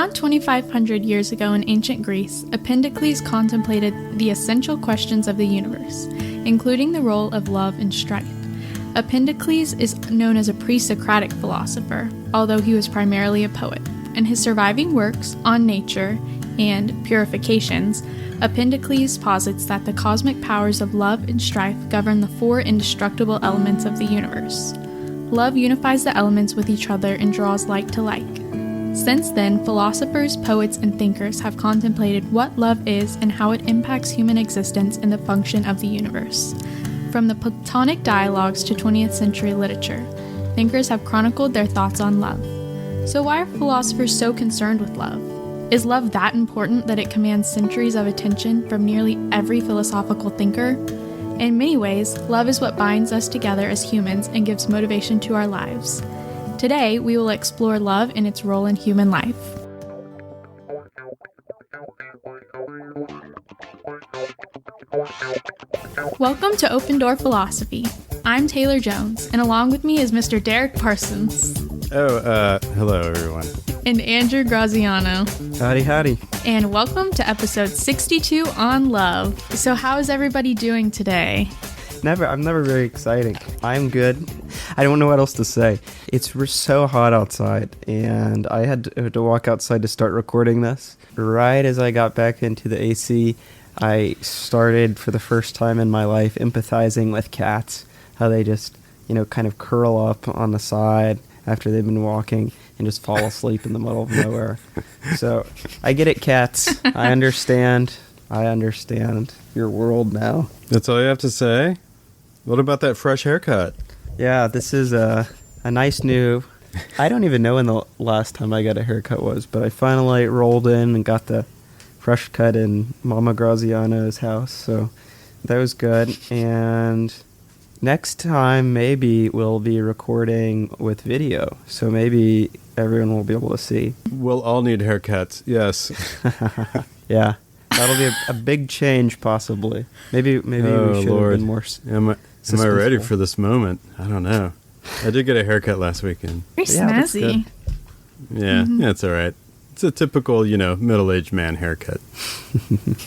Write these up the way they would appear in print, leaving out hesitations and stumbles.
Around 2,500 years ago in ancient Greece, Empedocles contemplated the essential questions of the universe, including the role of love and strife. Empedocles is known as a pre-Socratic philosopher, although he was primarily a poet. In his surviving works, On Nature and Purifications, Empedocles posits that the cosmic powers of love and strife govern the four indestructible elements of the universe. Love unifies the elements with each other and draws like to like. Since then, philosophers, poets, and thinkers have contemplated what love is and how it impacts human existence and the function of the universe. From the Platonic dialogues to 20th century literature, thinkers have chronicled their thoughts on love. So why are philosophers so concerned with love? Is love that important that it commands centuries of attention from nearly every philosophical thinker? In many ways, love is what binds us together as humans and gives motivation to our lives. Today, we will explore love and its role in human life. Welcome to Open Door Philosophy. I'm Taylor Jones, and along with me is Mr. Derek Parsons. Hello everyone. And Andrew Graziano. Howdy. And welcome to episode 62 on love. So how is everybody doing today? I'm never very exciting. I'm good. I don't know what else to say. It's so hot outside, and I had to walk outside to start recording this. Right as I got back into the AC, I started for the first time in my life empathizing with cats. How they just, kind of curl up on the side after they've been walking and just fall asleep in the middle of nowhere. So I get it, cats. I understand your world now. That's all you have to say? What about that fresh haircut? Yeah, this is a nice new... I don't even know when the last time I got a haircut was, but I finally rolled in and got the fresh cut in Mama Graziano's house, so that was good. And next time, maybe we'll be recording with video, so maybe everyone will be able to see. We'll all need haircuts, yes. Yeah, that'll be a big change, possibly. Maybe we should have been more Am I ready for this moment? I don't know. I did get a haircut last weekend. Very snazzy. Yeah, it's all right. It's a typical, middle-aged man haircut.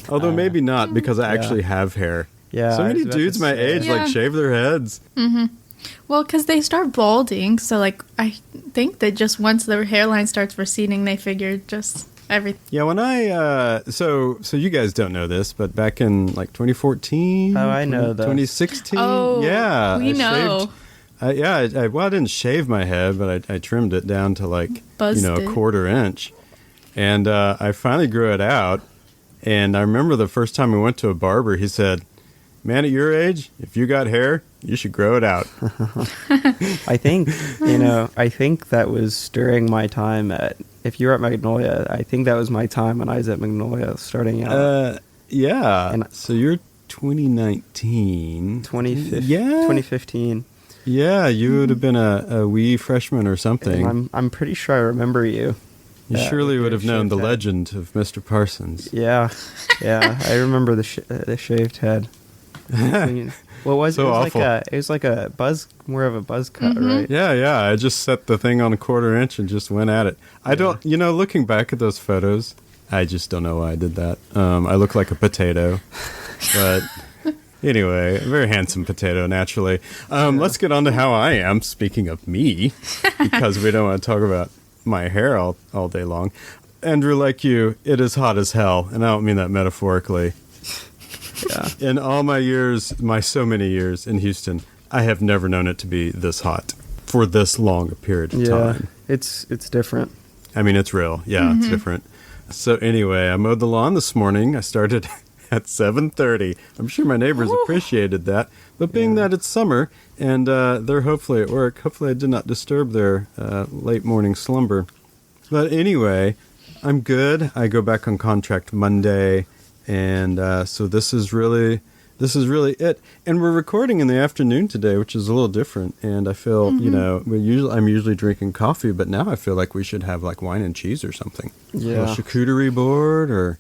Although maybe not, because I actually have hair. Yeah. So many dudes my age, shave their heads. Mm-hmm. Well, because they start balding, so, I think that just once their hairline starts receding, they figure just everything. Yeah, when I, so you guys don't know this, but back in, 2014? Oh, I know that. 2016? Oh, yeah. we know. I didn't shave my head, but I trimmed it down to, a quarter inch. And I finally grew it out. And I remember the first time we went to a barber, he said, "Man, at your age, if you got hair, you should grow it out." I think that was during my time if you were at Magnolia, I think that was my time when I was at Magnolia starting out. Yeah. And so you're 2019. 2015. Yeah, you would have been a wee freshman or something. And I'm pretty sure I remember you. You surely would have known the legend of Mr. Parsons. Yeah, I remember the shaved head. What was it? So awful. It was like a buzz, more of a buzz cut, right? Yeah. I just set the thing on a quarter inch and just went at it. I don't, looking back at those photos, I just don't know why I did that. I look like a potato, but anyway, a very handsome potato, naturally. Let's get on to how I am, speaking of me, because we don't want to talk about my hair all day long. Andrew, like you, it is hot as hell, and I don't mean that metaphorically. Yeah. In all my so many years in Houston, I have never known it to be this hot for this long a period of time. It's different. I mean, it's real. Yeah, It's different. So anyway, I mowed the lawn this morning. I started at 7:30. I'm sure my neighbors appreciated that. But being that it's summer and they're hopefully at work, hopefully I did not disturb their late morning slumber. But anyway, I'm good. I go back on contract Monday. And so this is really it. And we're recording in the afternoon today, which is a little different. And I feel, I'm usually drinking coffee, but now I feel like we should have wine and cheese or something. Yeah. A charcuterie board or,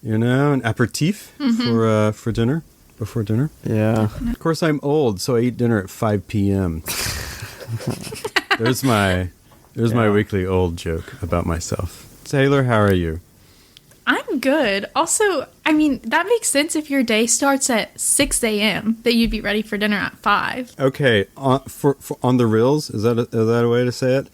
an aperitif for dinner, before dinner. Yeah. Of course, I'm old, so I eat dinner at 5 p.m. There's my weekly old joke about myself. Taylor, how are you? I'm good. Also, I mean, that makes sense if your day starts at 6 a.m., that you'd be ready for dinner at 5. Okay, for on the reels, is that a way to say it?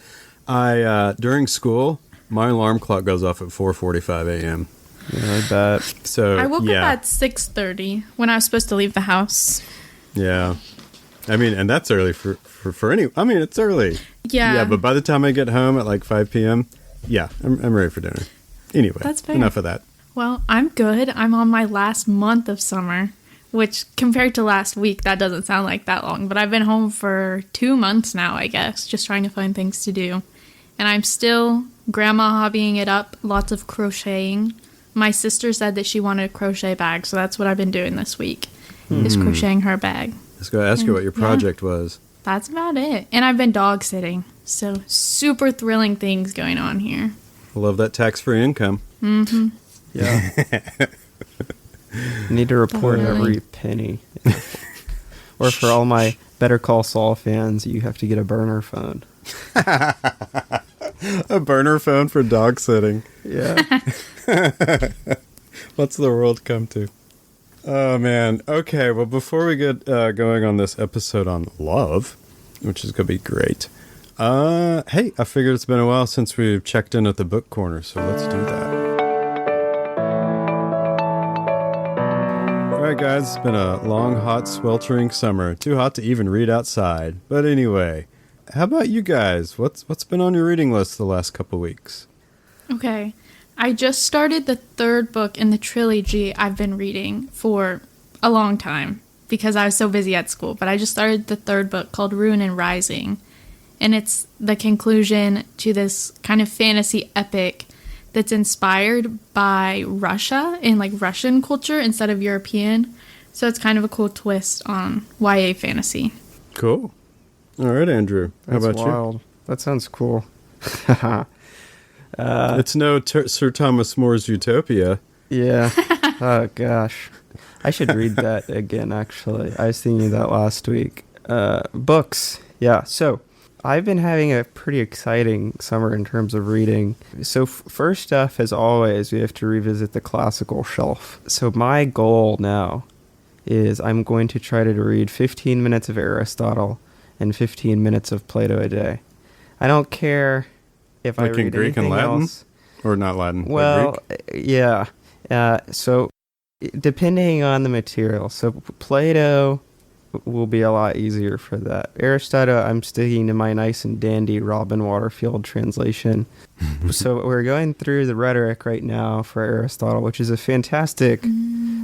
During school, my alarm clock goes off at 4:45 a.m. Yeah, I bet. So I woke yeah. up at 6:30 when I was supposed to leave the house. Yeah. I mean, and that's early for any... I mean, it's early. Yeah. Yeah, but by the time I get home at like 5 p.m., yeah, I'm ready for dinner. Anyway, That's fair. enough of that. Well, I'm good. I'm on my last month of summer, which compared to last week, that doesn't sound like that long. But I've been home for 2 months now, I guess, just trying to find things to do. And I'm still grandma hobbying it up, lots of crocheting. My sister said that she wanted a crochet bag, so that's what I've been doing this week, is crocheting her bag. Let's go ask her what your project was. That's about it. And I've been dog sitting, so super thrilling things going on here. I love that tax-free income. Mm-hmm. Yeah. Need to report every penny. Or for all my Better Call Saul fans, you have to get a burner phone. A burner phone for dog sitting. Yeah. What's the world come to? Oh, man. Okay, well, before we get going on this episode on love, which is going to be great, hey, I figured it's been a while since we've checked in at the book corner, so let's do that. All right, guys, it's been a long, hot, sweltering summer. Too hot to even read outside. But anyway, how about you guys? What's been on your reading list the last couple weeks? Okay. I just started the 3rd book in the trilogy I've been reading for a long time because I was so busy at school. But I just started the 3rd book called Ruin and Rising. And it's the conclusion to this kind of fantasy epic that's inspired by Russia and like Russian culture instead of European. So it's kind of a cool twist on YA fantasy. Cool. All right, Andrew. How That's about wild. you? That sounds cool. It's no Sir Thomas More's Utopia. Yeah. Oh, gosh. I should read that again, actually. I was thinking of that last week. Books. Yeah. So I've been having a pretty exciting summer in terms of reading. So first off, as always, we have to revisit the classical shelf. So my goal now is I'm going to try to read 15 minutes of Aristotle and 15 minutes of Plato a day. I don't care if Like I read in Greek and anything Latin? else. Or not Latin, but Well, Greek? yeah. So depending on the material. So Plato will be a lot easier for that. Aristotle, I'm sticking to my nice and dandy Robin Waterfield translation. So we're going through the rhetoric right now for Aristotle, which is a fantastic...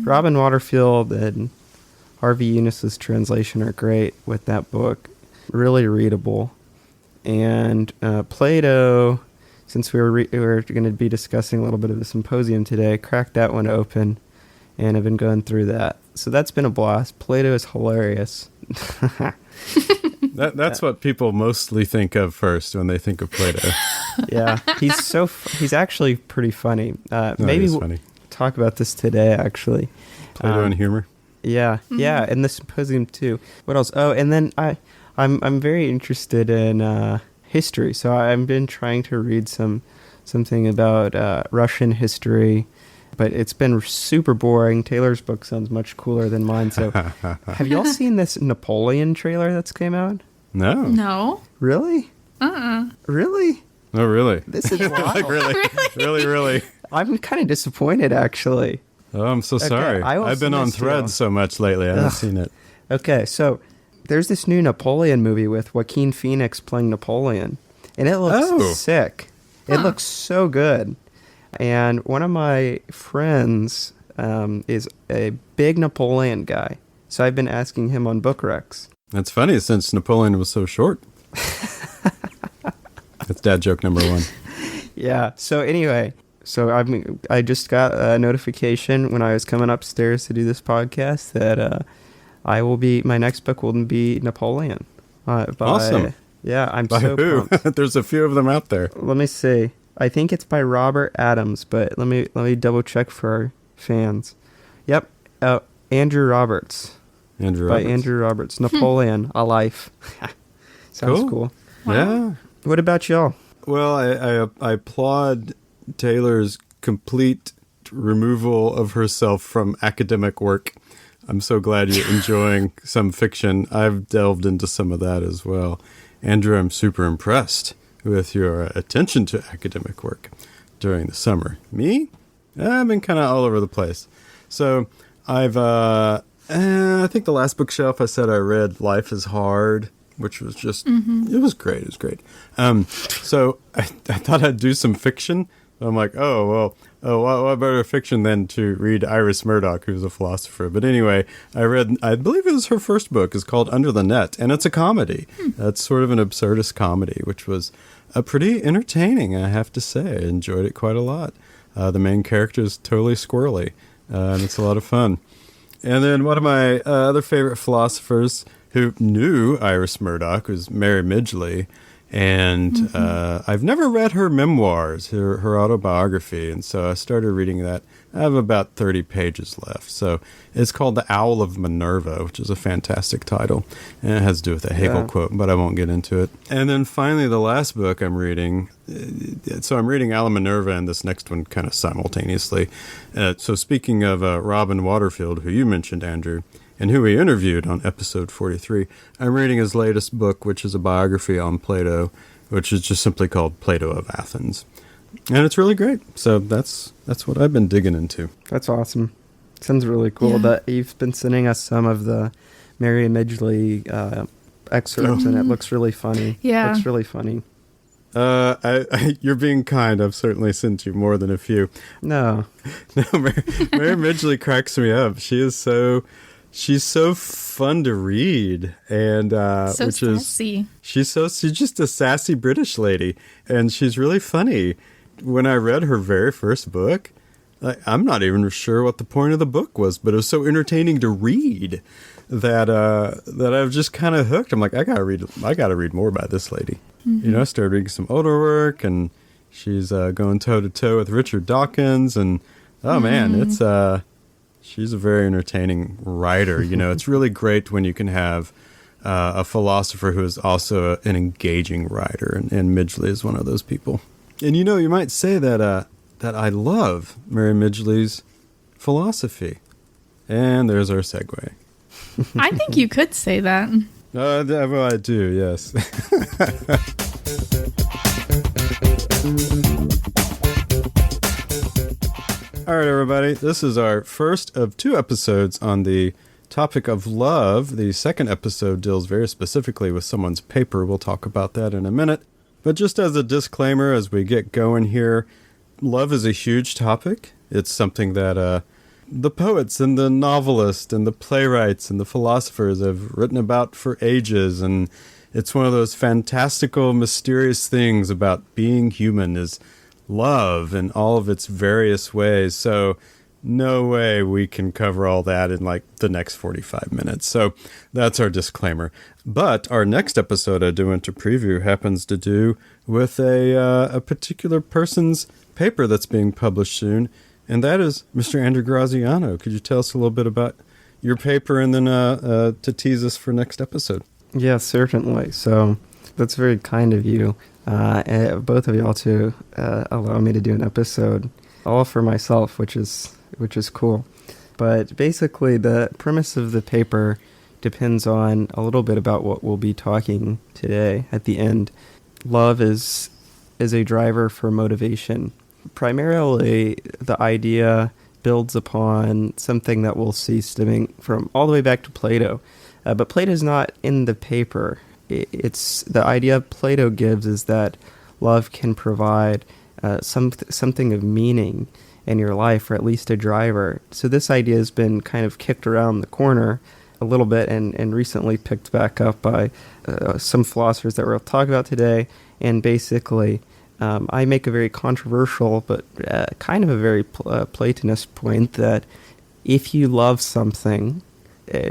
Robin Waterfield and Harvey Eunice's translation are great with that book. Really readable. And Plato, since we were going to be discussing a little bit of the Symposium today, cracked that one open and have been going through that. So that's been a blast. Plato is hilarious. That's what people mostly think of first when they think of Plato. Yeah, he's actually pretty funny. Maybe he's we'll funny. talk about this today, actually. Plato and humor. Yeah, yeah, and the Symposium too. What else? Oh, and then I'm very interested in history, so I've been trying to read something about Russian history, but it's been super boring. Taylor's book sounds much cooler than mine. So, have y'all seen this Napoleon trailer that's came out? No. No? Really? Really? Oh, really? This is wild. Like, really, really. I'm kind of disappointed, actually. Oh, I'm so sorry. I will I've been send on this to you. Threads so much lately. I haven't seen it. Okay, so there's this new Napoleon movie with Joaquin Phoenix playing Napoleon, and it looks sick. It looks so good. And one of my friends is a big Napoleon guy, so I've been asking him on book recs. That's funny since Napoleon was so short. That's dad joke number 1. Yeah, so anyway... So I just got a notification when I was coming upstairs to do this podcast that my next book will be Napoleon. Awesome. Yeah, I'm By so who? pumped. There's a few of them out there. Let me see. I think it's by Robert Adams, but let me double check for our fans. Yep, Andrew Roberts. By Andrew Roberts. Napoleon, A Life. Sounds cool. Wow. Yeah. What about y'all? Well, I applaud Taylor's complete removal of herself from academic work. I'm so glad you're enjoying some fiction. I've delved into some of that as well. Andrew, I'm super impressed with your attention to academic work during the summer. Me? I've been kind of all over the place. So I've, I think the last bookshelf I said I read Life is Hard, which was just, it was great. It was great. So I thought I'd do some fiction. I'm like, what better fiction than to read Iris Murdoch, who's a philosopher. But anyway, I believe it was her first book, is called Under the Net, and it's a comedy. It's sort of an absurdist comedy, which was pretty entertaining, I have to say. I enjoyed it quite a lot. The main character is totally squirrely, and it's a lot of fun. And then one of my other favorite philosophers who knew Iris Murdoch was Mary Midgley. And I've never read her memoirs, her autobiography, and so I started reading that. I have about 30 pages left. So it's called The Owl of Minerva, which is a fantastic title. And it has to do with a Hegel quote, but I won't get into it. And then finally, the last book I'm reading, so I'm reading Owl of Minerva and this next one kind of simultaneously. So speaking of Robin Waterfield, who you mentioned, Andrew, and who we interviewed on episode 43, I'm reading his latest book, which is a biography on Plato, which is just simply called Plato of Athens. And it's really great. So that's what I've been digging into. That's awesome. Sounds really cool that you've been sending us some of the Mary Midgley excerpts, and it looks really funny. Yeah. It looks really funny. You're being kind. I've certainly sent you more than a few. No, Mary Midgley cracks me up. She's so fun to read, and so sassy. She's just a sassy British lady, and she's really funny. When I read her very first book, I'm not even sure what the point of the book was, but it was so entertaining to read that I was just kind of hooked. I'm like, I gotta read more about this lady. You know, I started reading some older work, and she's going toe to toe with Richard Dawkins, and man, it's she's a very entertaining writer. You know, it's really great when you can have a philosopher who is also an engaging writer, and Midgley is one of those people. And you know, you might say that I love Mary Midgley's philosophy. And there's our segue. I think you could say that. Well, I do, yes. All right, everybody. This is our first of 2 episodes on the topic of love. The second episode deals very specifically with someone's paper. We'll talk about that in a minute. But just as a disclaimer, as we get going here, love is a huge topic. It's something that the poets and the novelists and the playwrights and the philosophers have written about for ages. And it's one of those fantastical, mysterious things about being human is love in all of its various ways. So no way we can cover all that in like the next 45 minutes. So that's our disclaimer. But our next episode I do want to preview happens to do with a particular person's paper that's being published soon, and that is Mr. Andrew Graziano. Could you tell us a little bit about your paper and then to tease us for next episode? Yeah, certainly. So that's very kind of you, both of y'all, to allow me to do an episode all for myself, which is cool. But basically, the premise of the paper depends on a little bit about what we'll be talking today at the end. Love is a driver for motivation. Primarily, the idea builds upon something that we'll see stemming from all the way back to Plato. But Plato's not in the paper. It's the idea Plato gives is that love can provide something of meaning in your life, or at least a driver. So this idea has been kind of kicked around the corner a little bit and recently picked back up by some philosophers that we'll talk about today. And basically, I make a very controversial but kind of a very Platonist point that if you love something,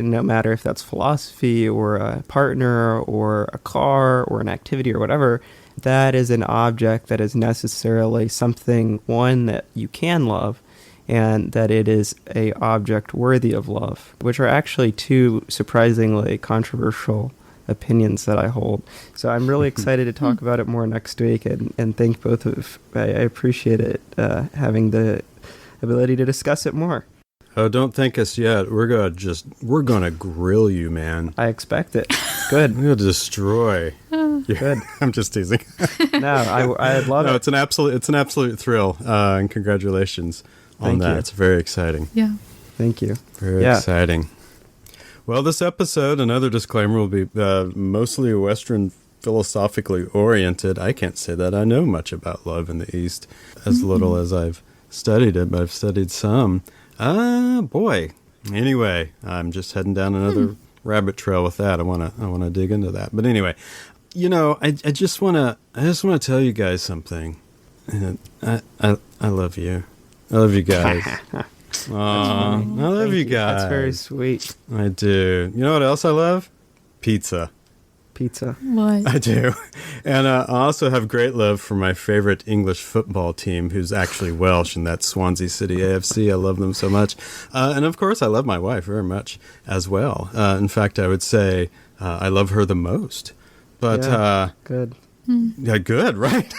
no matter if that's philosophy or a partner or a car or an activity or whatever, that is an object that is necessarily something, one, that you can love, and that it is a object worthy of love, which are actually 2 surprisingly controversial opinions that I hold. So I'm really excited to talk about it more next week, and thank both of. I appreciate it having the ability to discuss it more. Oh, don't thank us yet. We're gonna grill you, man. I expect it. Good. We're gonna destroy. Good. I'm just teasing. No, I love it. No, it's an absolute thrill, and congratulations on Thank that. you. It's very exciting. Yeah. Thank you. Very exciting. Well, this episode, another disclaimer, will be mostly Western philosophically oriented. I can't say that I know much about love in the East, as little as I've studied it, but I've studied some. Boy. Anyway, I'm just heading down another rabbit trail with that. I wanna dig into that. But anyway, I just wanna tell you guys something. And I love you. I love you guys. Aw, I love you guys. That's very sweet. I do. You know what else I love? Pizza. Pizza. What? I do. And I also have great love for my favorite English football team, who's actually Welsh, and that's Swansea City AFC. I love them so much. And of course, I love my wife very much as well. In fact, I would say I love her the most. But good. Yeah, good, right?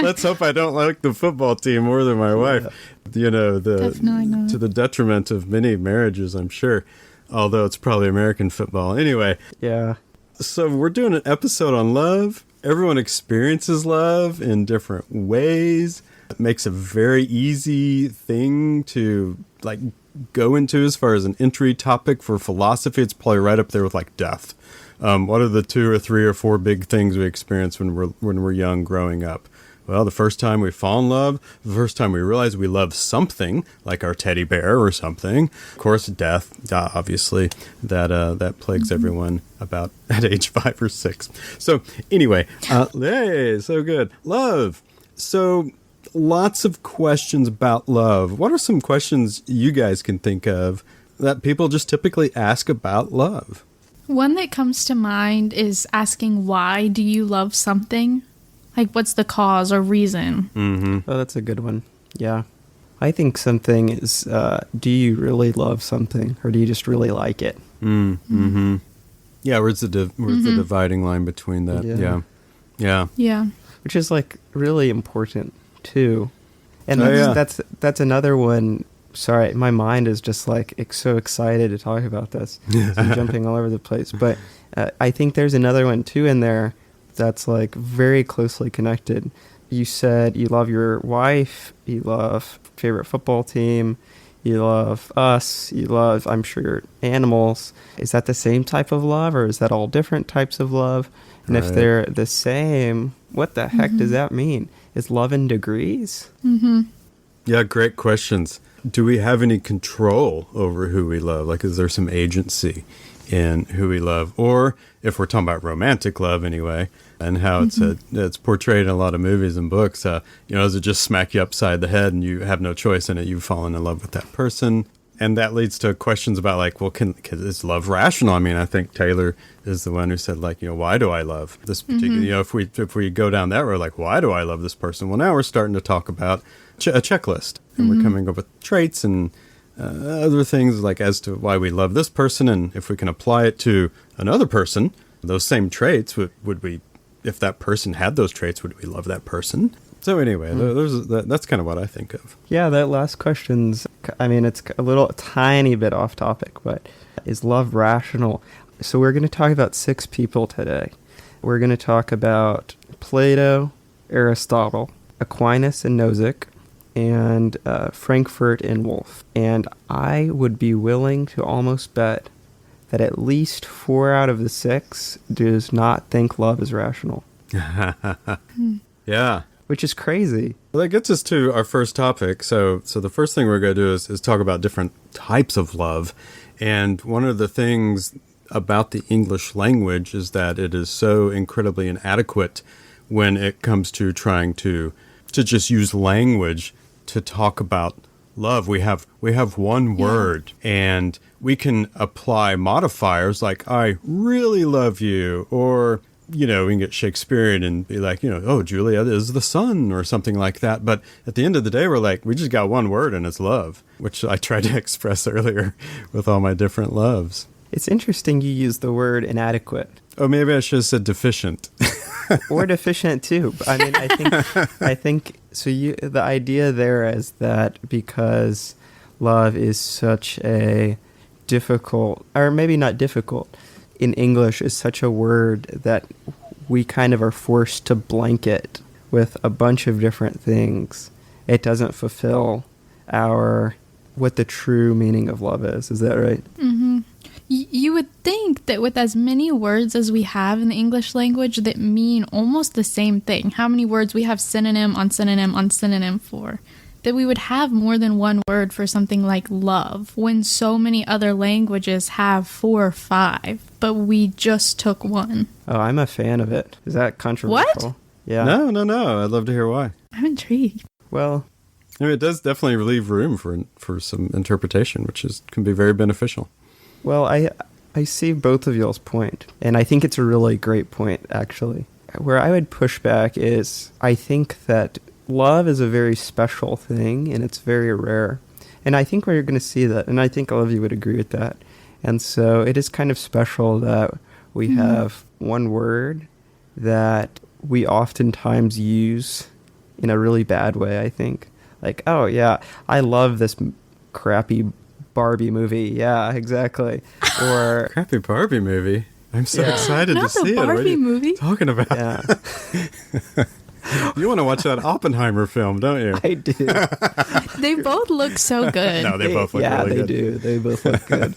Let's hope I don't like the football team more than my wife. Definitely not. To the detriment of many marriages, I'm sure. Although it's probably American football. Anyway. Yeah. So we're doing an episode on love. Everyone experiences love in different ways. It makes a very easy thing to go into as far as an entry topic for philosophy. It's probably right up there with death. What are the 2 or 3 or 4 big things we experience when we're young growing up? Well, the first time we fall in love, the first time we realize we love something, like our teddy bear or something. Of course, death, obviously, that plagues everyone about at age 5 or 6. So anyway, hey, so good. Love. So lots of questions about love. What are some questions you guys can think of that people just typically ask about love? One that comes to mind is asking, why do you love something? What's the cause or reason? Mm-hmm. Oh, that's a good one. Yeah. I think something is, do you really love something, or do you just really like it? Mm-hmm. Yeah, where's the dividing line between that? Yeah. Which is really important too. And Oh, that's another one. Sorry, my mind is just so excited to talk about this. So I'm jumping all over the place. But I think there's another one too in there that's very closely connected. You said you love your wife, you love favorite football team, you love us, you love, I'm sure, animals. Is that the same type of love, or is that all different types of love? And if they're the same, what the heck does that mean? Is love in degrees? Mm-hmm. Yeah, great questions. Do we have any control over who we love? Is there some agency in who we love? Or if we're talking about romantic love anyway, and how it's portrayed in a lot of movies and books, does it just smack you upside the head and you have no choice in it? You've fallen in love with that person. And that leads to questions about is love rational? I mean, I think Taylor is the one who said why do I love this particular, if we go down that road, why do I love this person? Well, now we're starting to talk about a checklist, and we're coming up with traits and other things as to why we love this person, and if we can apply it to another person, those same traits, would we, if that person had those traits, would we love that person? So anyway, that's kind of what I think of. Yeah, that last question's, it's a tiny bit off topic, but is love rational? So we're going to talk about 6 people today. We're going to talk about Plato, Aristotle, Aquinas and Nozick, and Frankfurt and Wolff. And I would be willing to almost bet that at least 4 out of the 6 does not think love is rational. Yeah. Which is crazy. Well, that gets us to our first topic. So the first thing we're going to do is talk about different types of love. And one of the things about the English language is that it is so incredibly inadequate when it comes to trying to just use language to talk about love. We have one word, and we can apply modifiers like I really love you, or we can get Shakespearean and be oh, Julia is the sun, or something like that. But at the end of the day, we're we just got one word, and it's love, which I tried to express earlier with all my different loves. It's interesting you use the word inadequate. Oh, maybe I should have said deficient. Or deficient too. I mean, I think so. The idea there is that because love is such a difficult, or maybe not difficult, in English is such a word that we kind of are forced to blanket with a bunch of different things. It doesn't fulfill what the true meaning of love is. Is that right? Mm-hmm. You would think that with as many words as we have in the English language that mean almost the same thing, how many words we have synonym on synonym on synonym for, that we would have more than one word for something like love, when so many other languages have 4 or 5, but we just took one. Oh, I'm a fan of it. Is that controversial? What? Yeah. No. I'd love to hear why. I'm intrigued. Well, I mean, it does definitely leave room for some interpretation, which can be very beneficial. Well, I see both of y'all's point, and I think it's a really great point, actually. Where I would push back is I think that love is a very special thing, and it's very rare. And I think we're going to see that, and I think all of you would agree with that. And so it is kind of special that we have one word that we oftentimes use in a really bad way, I think. Like, oh, yeah, I love this crappy Barbie movie. Yeah, exactly. Or crappy Barbie movie. I'm so excited to see it. Not the Barbie movie. Talking about. Yeah. You want to watch that Oppenheimer film, don't you? I do. They both look so good. No, they both look really good. Yeah, they do. They both look good.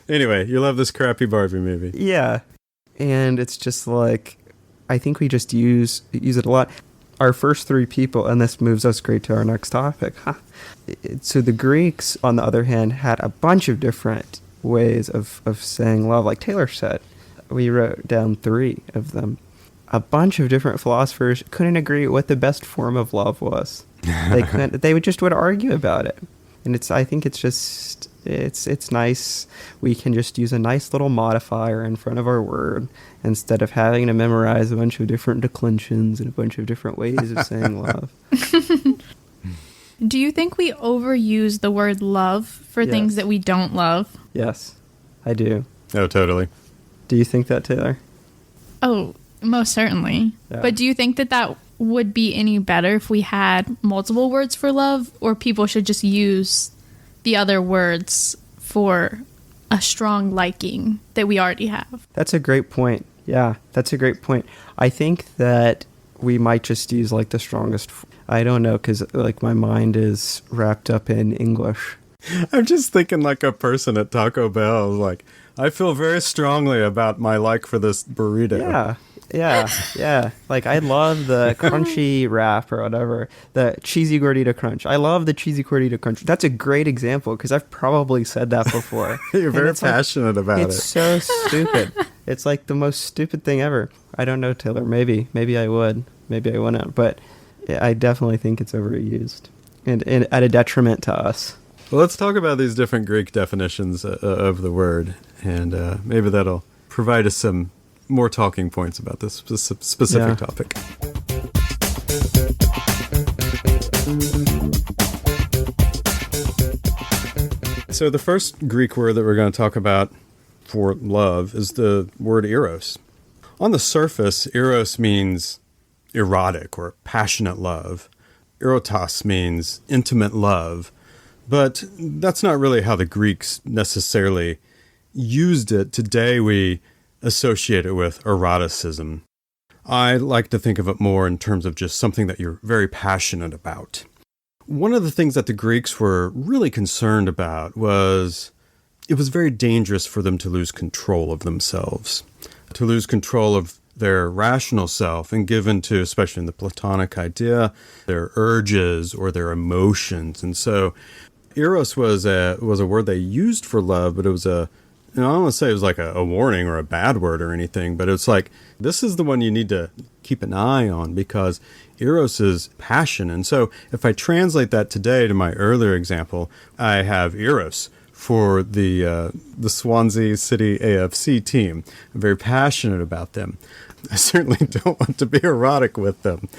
Anyway, you love this crappy Barbie movie. Yeah. And it's just like, I think we just use it a lot. Our first 3 people, and this moves us great to our next topic. So the Greeks, on the other hand, had a bunch of different ways of saying love. Like Taylor said, we wrote down 3 of them. A bunch of different philosophers couldn't agree what the best form of love was. They would argue about it. And I think it's just, it's nice. We can just use a nice little modifier in front of our word instead of having to memorize a bunch of different declensions and a bunch of different ways of saying love. Do you think we overuse the word love for things that we don't love? Yes, I do. Oh, totally. Do you think that, Taylor? Oh, most certainly. Yeah. But do you think that would be any better if we had multiple words for love, or people should just use the other words for a strong liking that we already have? That's a great point. Yeah, that's a great point. I think that we might just use like the strongest. I don't know, because like my mind is wrapped up in English. I'm just thinking like a person at Taco Bell. Like, I feel very strongly about my like for this burrito. Yeah. Like, I love the crunchy wrap or whatever, the cheesy gordita crunch. I love the cheesy gordita crunch. That's a great example because I've probably said that before. You're very passionate about it. It's so stupid. It's like the most stupid thing ever. I don't know, Taylor. Maybe I would. Maybe I wouldn't. But I definitely think it's overused and at a detriment to us. Well, let's talk about these different Greek definitions of the word, and maybe that'll provide us some more talking points about this specific topic. So the first Greek word that we're going to talk about for love is the word eros. On the surface, eros means erotic or passionate love. Erotos means intimate love. But that's not really how the Greeks necessarily used it. Today we associate it with eroticism. I like to think of it more in terms of just something that you're very passionate about. One of the things that the Greeks were really concerned about was it was very dangerous for them to lose control of themselves, to lose control of their rational self and give into, especially in the Platonic idea, their urges or their emotions. And so eros was a word they used for love, but it was I don't want to say it was like a warning or a bad word or anything, but it's like, this is the one you need to keep an eye on because eros is passion. And so if I translate that today to my earlier example, I have eros for the Swansea City AFC team. I'm very passionate about them. I certainly don't want to be erotic with them.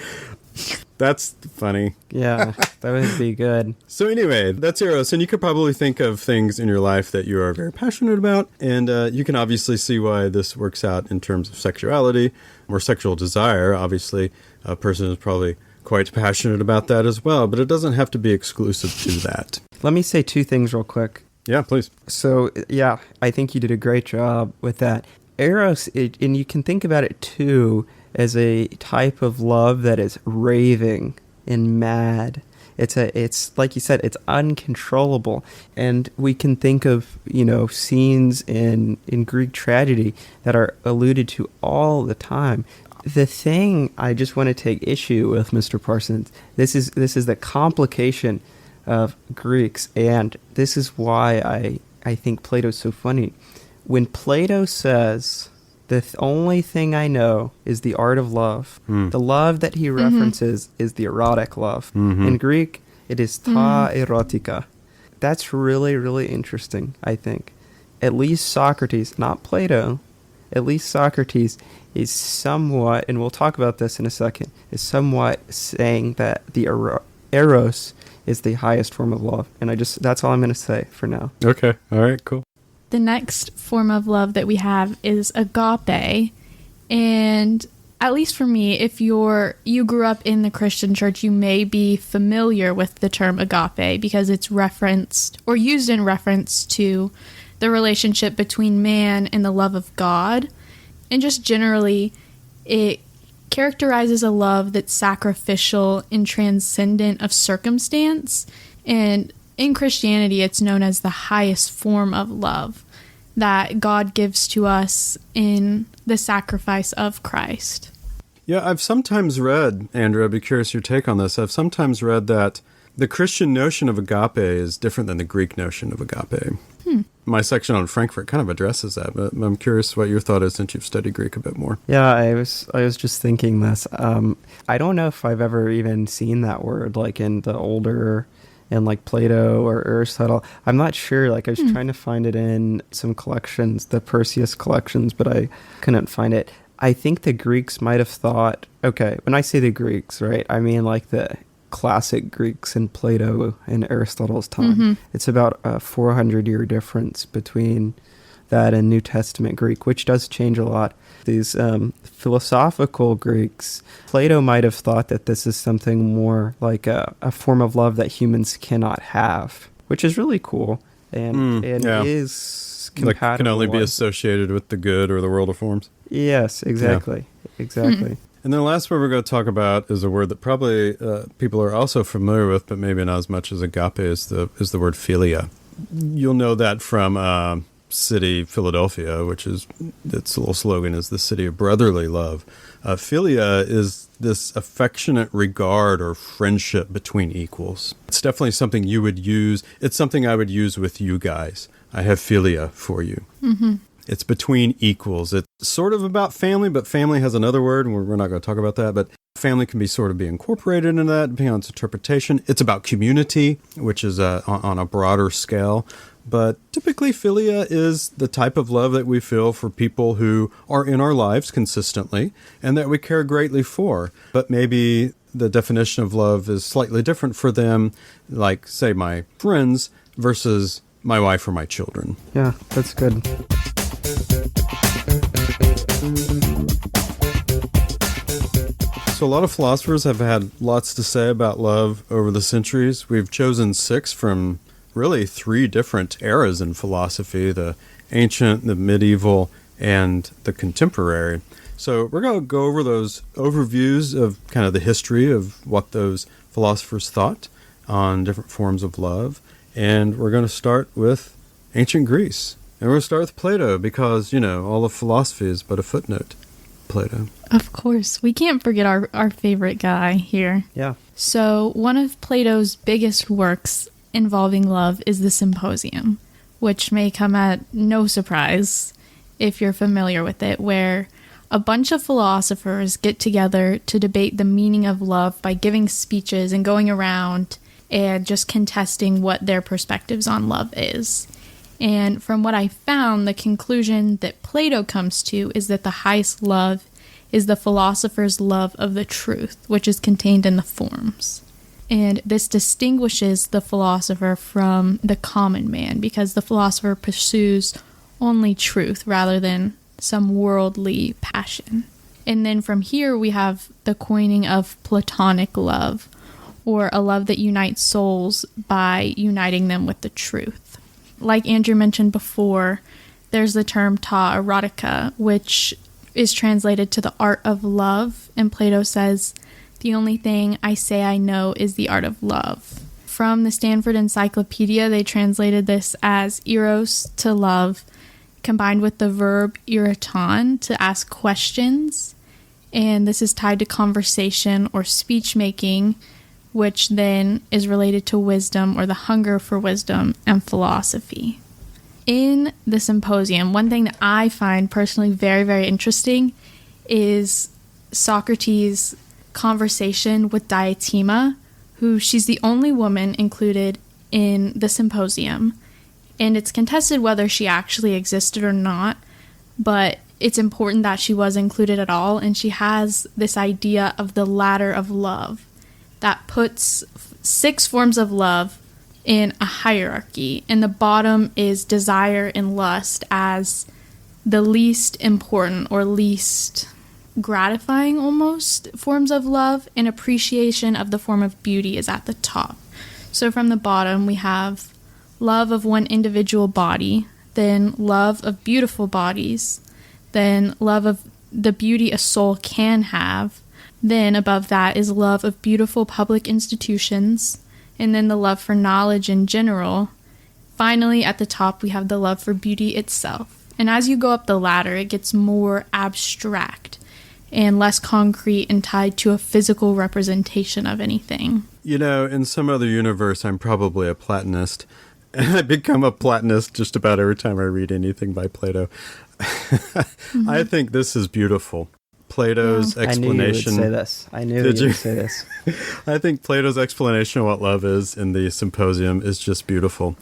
That's funny. Yeah, that would be good. So anyway, that's Eros, and you could probably think of things in your life that you are very passionate about, and you can obviously see why this works out in terms of sexuality or sexual desire. Obviously, a person is probably quite passionate about that as well, but it doesn't have to be exclusive to that. Let me say two things real quick. Yeah, please. So, yeah, I think you did a great job with that. Eros, and you can think about it too as a type of love that is raving and mad. It's like you said, it's uncontrollable. And we can think of, scenes in Greek tragedy that are alluded to all the time. The thing I just want to take issue with, Mr. Parsons, this is the complication of Greeks, and this is why I think Plato's so funny. When Plato says, the only thing I know is the art of love, the love that he references is the erotic love. In Greek, it is ta erotica. That's really, really interesting, I think. At least Socrates, not Plato, at least Socrates is somewhat, and we'll talk about this in a second, is somewhat saying that the eros is the highest form of love. And that's all I'm going to say for now. Okay. All right, cool. The next form of love that we have is agape. And at least for me, if you grew up in the Christian church, you may be familiar with the term agape because it's referenced or used in reference to the relationship between man and the love of God. And just generally, it characterizes a love that's sacrificial and transcendent of circumstance. And in Christianity, it's known as the highest form of love that God gives to us in the sacrifice of Christ. Yeah, I've sometimes read, Andrew, I'd be curious your take on this. I've sometimes read that the Christian notion of agape is different than the Greek notion of agape. My section on Frankfurt kind of addresses that, but I'm curious what your thought is since you've studied Greek a bit more. Yeah, I was just thinking this. I don't know if I've ever even seen that word, like in the older, in like Plato or Aristotle. I'm not sure. Like I was trying to find it in some collections, the Perseus collections, but I couldn't find it. I think the Greeks might have thought, okay, when I say the Greeks, right, I mean like the classic Greeks in Plato and Aristotle's time. It's about a 400-year difference between that and New Testament Greek, which does change a lot. These philosophical Greeks, Plato might have thought that this is something more like a form of love that humans cannot have, which is really cool and is compatible. Like can only be associated with the good or the world of forms. Yes, exactly. Yeah. Exactly. And then the last word we're going to talk about is a word that probably people are also familiar with, but maybe not as much as agape, is the word philia. You'll know that from city Philadelphia, which is, its little slogan is the city of brotherly love. Philia is this affectionate regard or friendship between equals. It's definitely something you would use. It's something I would use with you guys. I have philia for you. It's between equals. It's sort of about family, but family has another word, and we're not going to talk about that. But family can be sort of be incorporated into that, depending on its interpretation. It's about community, which is on a broader scale. But typically, philia is the type of love that we feel for people who are in our lives consistently and that we care greatly for. But maybe the definition of love is slightly different for them, like, say, my friends versus my wife or my children. Yeah, that's good. So a lot of philosophers have had lots to say about love over the centuries. We've chosen 6 from really 3 different eras in philosophy, the ancient, the medieval, and the contemporary. So we're going to go over those overviews of kind of the history of what those philosophers thought on different forms of love. And we're going to start with ancient Greece. And we're going to start with Plato because, all of philosophy is but a footnote. Plato. Of course. We can't forget our favorite guy here. Yeah. So one of Plato's biggest works involving love is the Symposium, which may come at no surprise if you're familiar with it, where a bunch of philosophers get together to debate the meaning of love by giving speeches and going around and just contesting what their perspectives on love is. And from what I found, the conclusion that Plato comes to is that the highest love is the philosopher's love of the truth, which is contained in the forms. And this distinguishes the philosopher from the common man, because the philosopher pursues only truth rather than some worldly passion. And then from here we have the coining of Platonic love, or a love that unites souls by uniting them with the truth. Like Andrew mentioned before, there's the term ta erotica, which is translated to the art of love, and Plato says, "The only thing I say I know is the art of love." From the Stanford Encyclopedia, they translated this as eros, to love, combined with the verb eroton, to ask questions, and this is tied to conversation or speech making, which then is related to wisdom, or the hunger for wisdom, and philosophy. In the Symposium, one thing that I find personally very, very interesting is Socrates' conversation with Diotima, who she's the only woman included in the Symposium, and it's contested whether she actually existed or not, but it's important that she was included at all, and she has this idea of the ladder of love that puts 6 forms of love in a hierarchy, and the bottom is desire and lust as the least important or least gratifying almost forms of love, and appreciation of the form of beauty is at the top. So from the bottom we have love of one individual body, then love of beautiful bodies, then love of the beauty a soul can have, then above that is love of beautiful public institutions, and then the love for knowledge in general. Finally, at the top, we have the love for beauty itself. And as you go up the ladder, it gets more abstract and less concrete and tied to a physical representation of anything. You know, in some other universe, I'm probably a Platonist. And I become a Platonist just about every time I read anything by Plato. Mm-hmm. I think this is beautiful. Plato's explanation. I knew you would say this. I knew you would say this. I think Plato's explanation of what love is in the Symposium is just beautiful.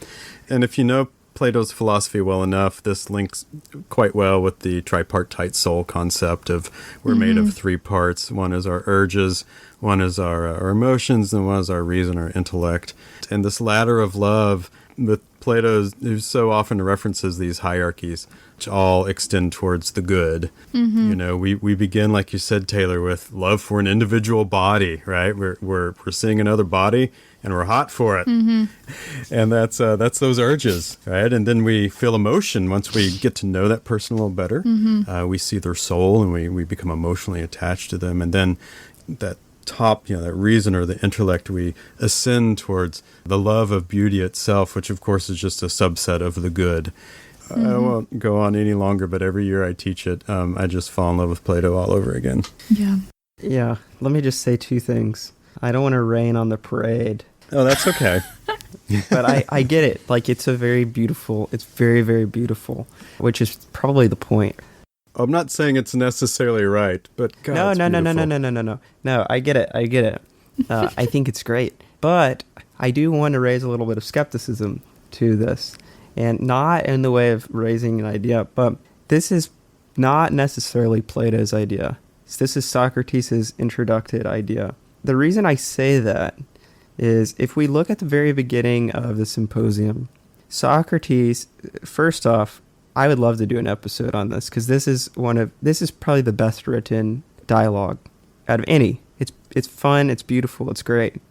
And if you know Plato's philosophy well enough, this links quite well with the tripartite soul concept of we're made of 3 parts. One is our urges, one is our emotions, and one is our reason, our intellect. And this ladder of love with Plato, who so often references these hierarchies, which all extend towards the good. Mm-hmm. You know, we begin, like you said, Taylor, with love for an individual body, right? We're seeing another body, and we're hot for it. Mm-hmm. And that's those urges, right? And then we feel emotion once we get to know that person a little better. Mm-hmm. We see their soul, and we become emotionally attached to them. And then that top, that reason or the intellect, we ascend towards the love of beauty itself, which of course is just a subset of the good. Mm-hmm. I won't go on any longer, but every year I teach it, I just fall in love with Plato all over again. Yeah. Let me just say 2 things. I don't want to rain on the parade. Oh, that's okay. But I get it. Like, it's very, very beautiful, which is probably the point. I'm not saying it's necessarily right, but God, No, I get it. I think it's great. But I do want to raise a little bit of skepticism to this. And not in the way of raising an idea, but this is not necessarily Plato's idea. This is Socrates' introduced idea. The reason I say that is if we look at the very beginning of the Symposium, Socrates, first off, I would love to do an episode on this because this is probably the best written dialogue out of any. It's fun, it's beautiful, it's great.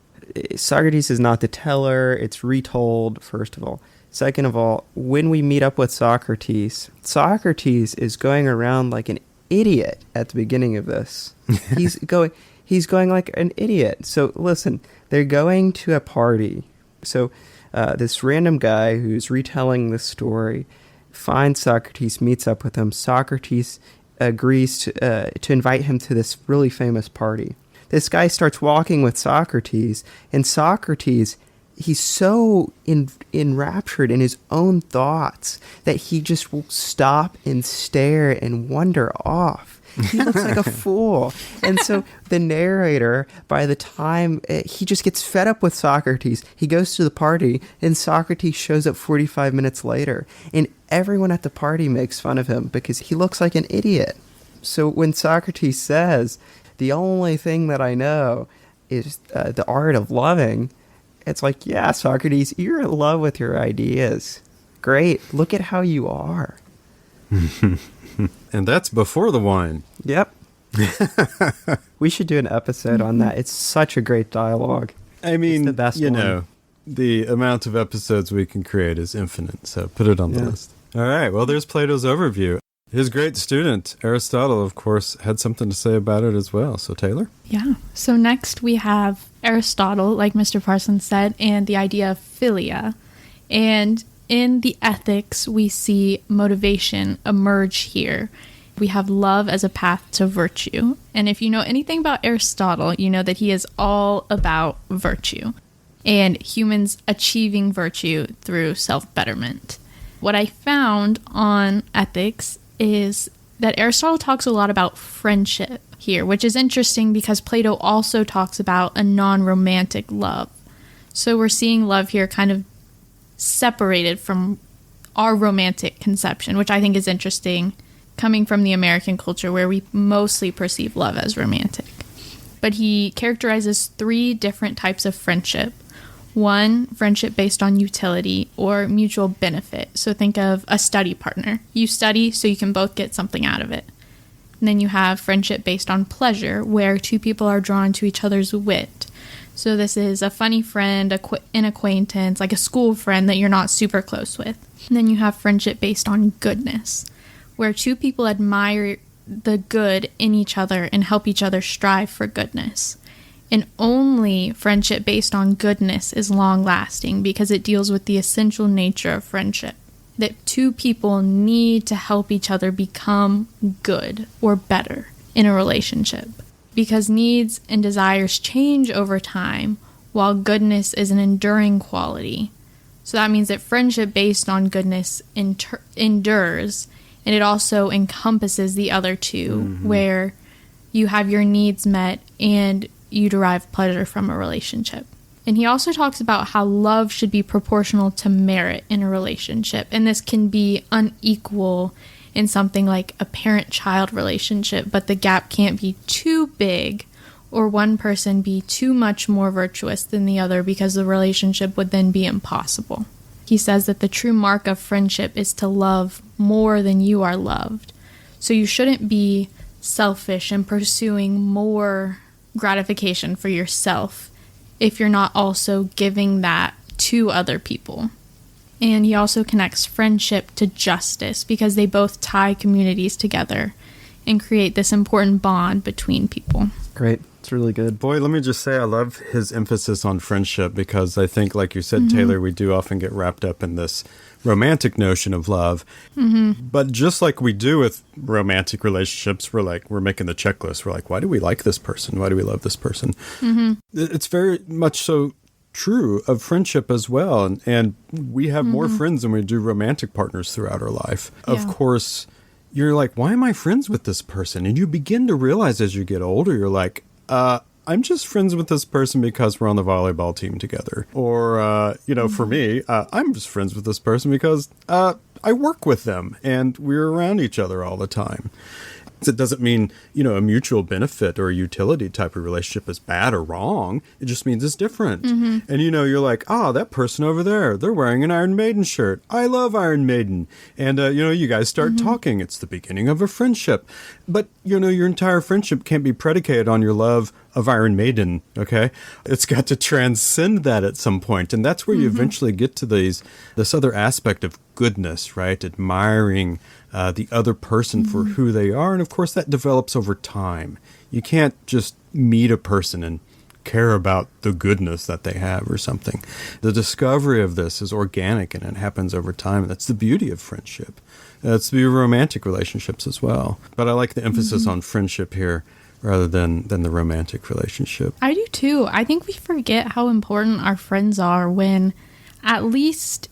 Socrates is not the teller, it's retold, first of all. Second of all, when we meet up with Socrates is going around like an idiot at the beginning of this. He's going like an idiot. So listen, they're going to a party. So this random guy who's retelling this story finds Socrates, meets up with him. Socrates agrees to invite him to this really famous party. This guy starts walking with Socrates, and Socrates, he's so enraptured in his own thoughts that he just will stop and stare and wander off. He looks like a fool. And so the narrator, by the time he just gets fed up with Socrates, he goes to the party, and Socrates shows up 45 minutes later. And everyone at the party makes fun of him because he looks like an idiot. So when Socrates says, the only thing that I know is the art of loving, it's like, yeah, Socrates, you're in love with your ideas. Great. Look at how you are. And that's before the wine. Yep. We should do an episode on that. It's such a great dialogue. I mean, it's the best one. The amount of episodes we can create is infinite, so put it on the list. All right, well, there's Plato's overview. His great student, Aristotle, of course, had something to say about it as well. So, Taylor? Yeah. So next we have Aristotle, like Mr. Parsons said, and the idea of philia. And in the ethics, we see motivation emerge here. We have love as a path to virtue. And if you know anything about Aristotle, you know that he is all about virtue and humans achieving virtue through self-betterment. What I found on ethics is that Aristotle talks a lot about friendship here, which is interesting because Plato also talks about a non-romantic love. So we're seeing love here kind of separated from our romantic conception, which I think is interesting, coming from the American culture where we mostly perceive love as romantic. But he characterizes 3 different types of friendship. One, friendship based on utility or mutual benefit. So think of a study partner. You study so you can both get something out of it. And then you have friendship based on pleasure, where 2 people are drawn to each other's wit. So this is a funny friend, an acquaintance, like a school friend that you're not super close with. And then you have friendship based on goodness, where 2 people admire the good in each other and help each other strive for goodness. And only friendship based on goodness is long-lasting because it deals with the essential nature of friendship. That 2 people need to help each other become good or better in a relationship. Because needs and desires change over time, while goodness is an enduring quality. So that means that friendship based on goodness endures, and it also encompasses the other 2, where you have your needs met and you derive pleasure from a relationship. And he also talks about how love should be proportional to merit in a relationship. And this can be unequal in something like a parent-child relationship, but the gap can't be too big or one person be too much more virtuous than the other because the relationship would then be impossible. He says that the true mark of friendship is to love more than you are loved. So you shouldn't be selfish and pursuing more gratification for yourself if you're not also giving that to other people. And he also connects friendship to justice because they both tie communities together and create this important bond between people. Great. It's really good. Boy, let me just say I love his emphasis on friendship because I think, like you said, Taylor, we do often get wrapped up in this romantic notion of love. But just like we do with romantic relationships, we're making the checklist. We're like, why do we like this person? Why do we love this person? It's very much so true of friendship as well. And we have more friends than we do romantic partners throughout our life. Of course, you're like, why am I friends with this person? And you begin to realize as you get older, you're like, I'm just friends with this person because we're on the volleyball team together. Or, for me, I'm just friends with this person because I work with them and we're around each other all the time. It doesn't mean, a mutual benefit or a utility type of relationship is bad or wrong. It just means it's different. And, you're like, that person over there, they're wearing an Iron Maiden shirt. I love Iron Maiden. And, you guys start talking. It's the beginning of a friendship. But, your entire friendship can't be predicated on your love of Iron Maiden, okay? It's got to transcend that at some point. And that's where you eventually get to this other aspect of goodness, right? Admiring the other person for who they are. And of course, that develops over time. You can't just meet a person and care about the goodness that they have or something. The discovery of this is organic and it happens over time. And that's the beauty of friendship. That's the beauty of romantic relationships as well. But I like the emphasis on friendship here rather than the romantic relationship. I do too. I think we forget how important our friends are when, at least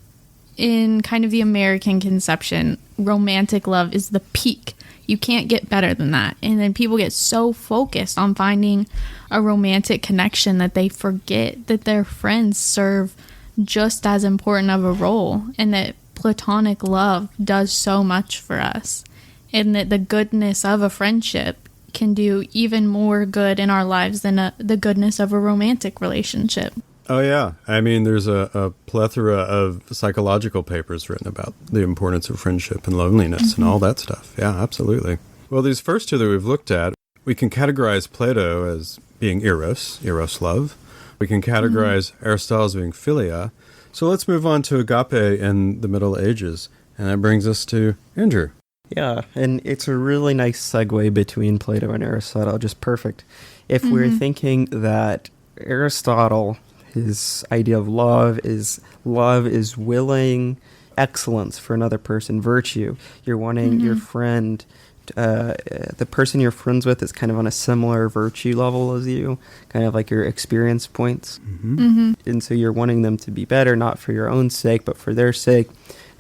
in kind of the American conception, romantic love is the peak. You can't get better than that. And then people get so focused on finding a romantic connection that they forget that their friends serve just as important of a role and that platonic love does so much for us. and that the goodness of a friendship can do even more good in our lives than the goodness of a romantic relationship. Oh, yeah. I mean, there's a plethora of psychological papers written about the importance of friendship and loneliness and all that stuff. Yeah, absolutely. Well, these first two that we've looked at, we can categorize Plato as being eros love. We can categorize Aristotle as being philia. So let's move on to agape in the Middle Ages. And that brings us to Andrew. Yeah, and it's a really nice segue between Plato and Aristotle, just perfect. If we're thinking that Aristotle, his idea of love is willing excellence for another person, virtue. You're wanting your friend, the person you're friends with is kind of on a similar virtue level as you, kind of like your experience points. And so you're wanting them to be better, not for your own sake, but for their sake.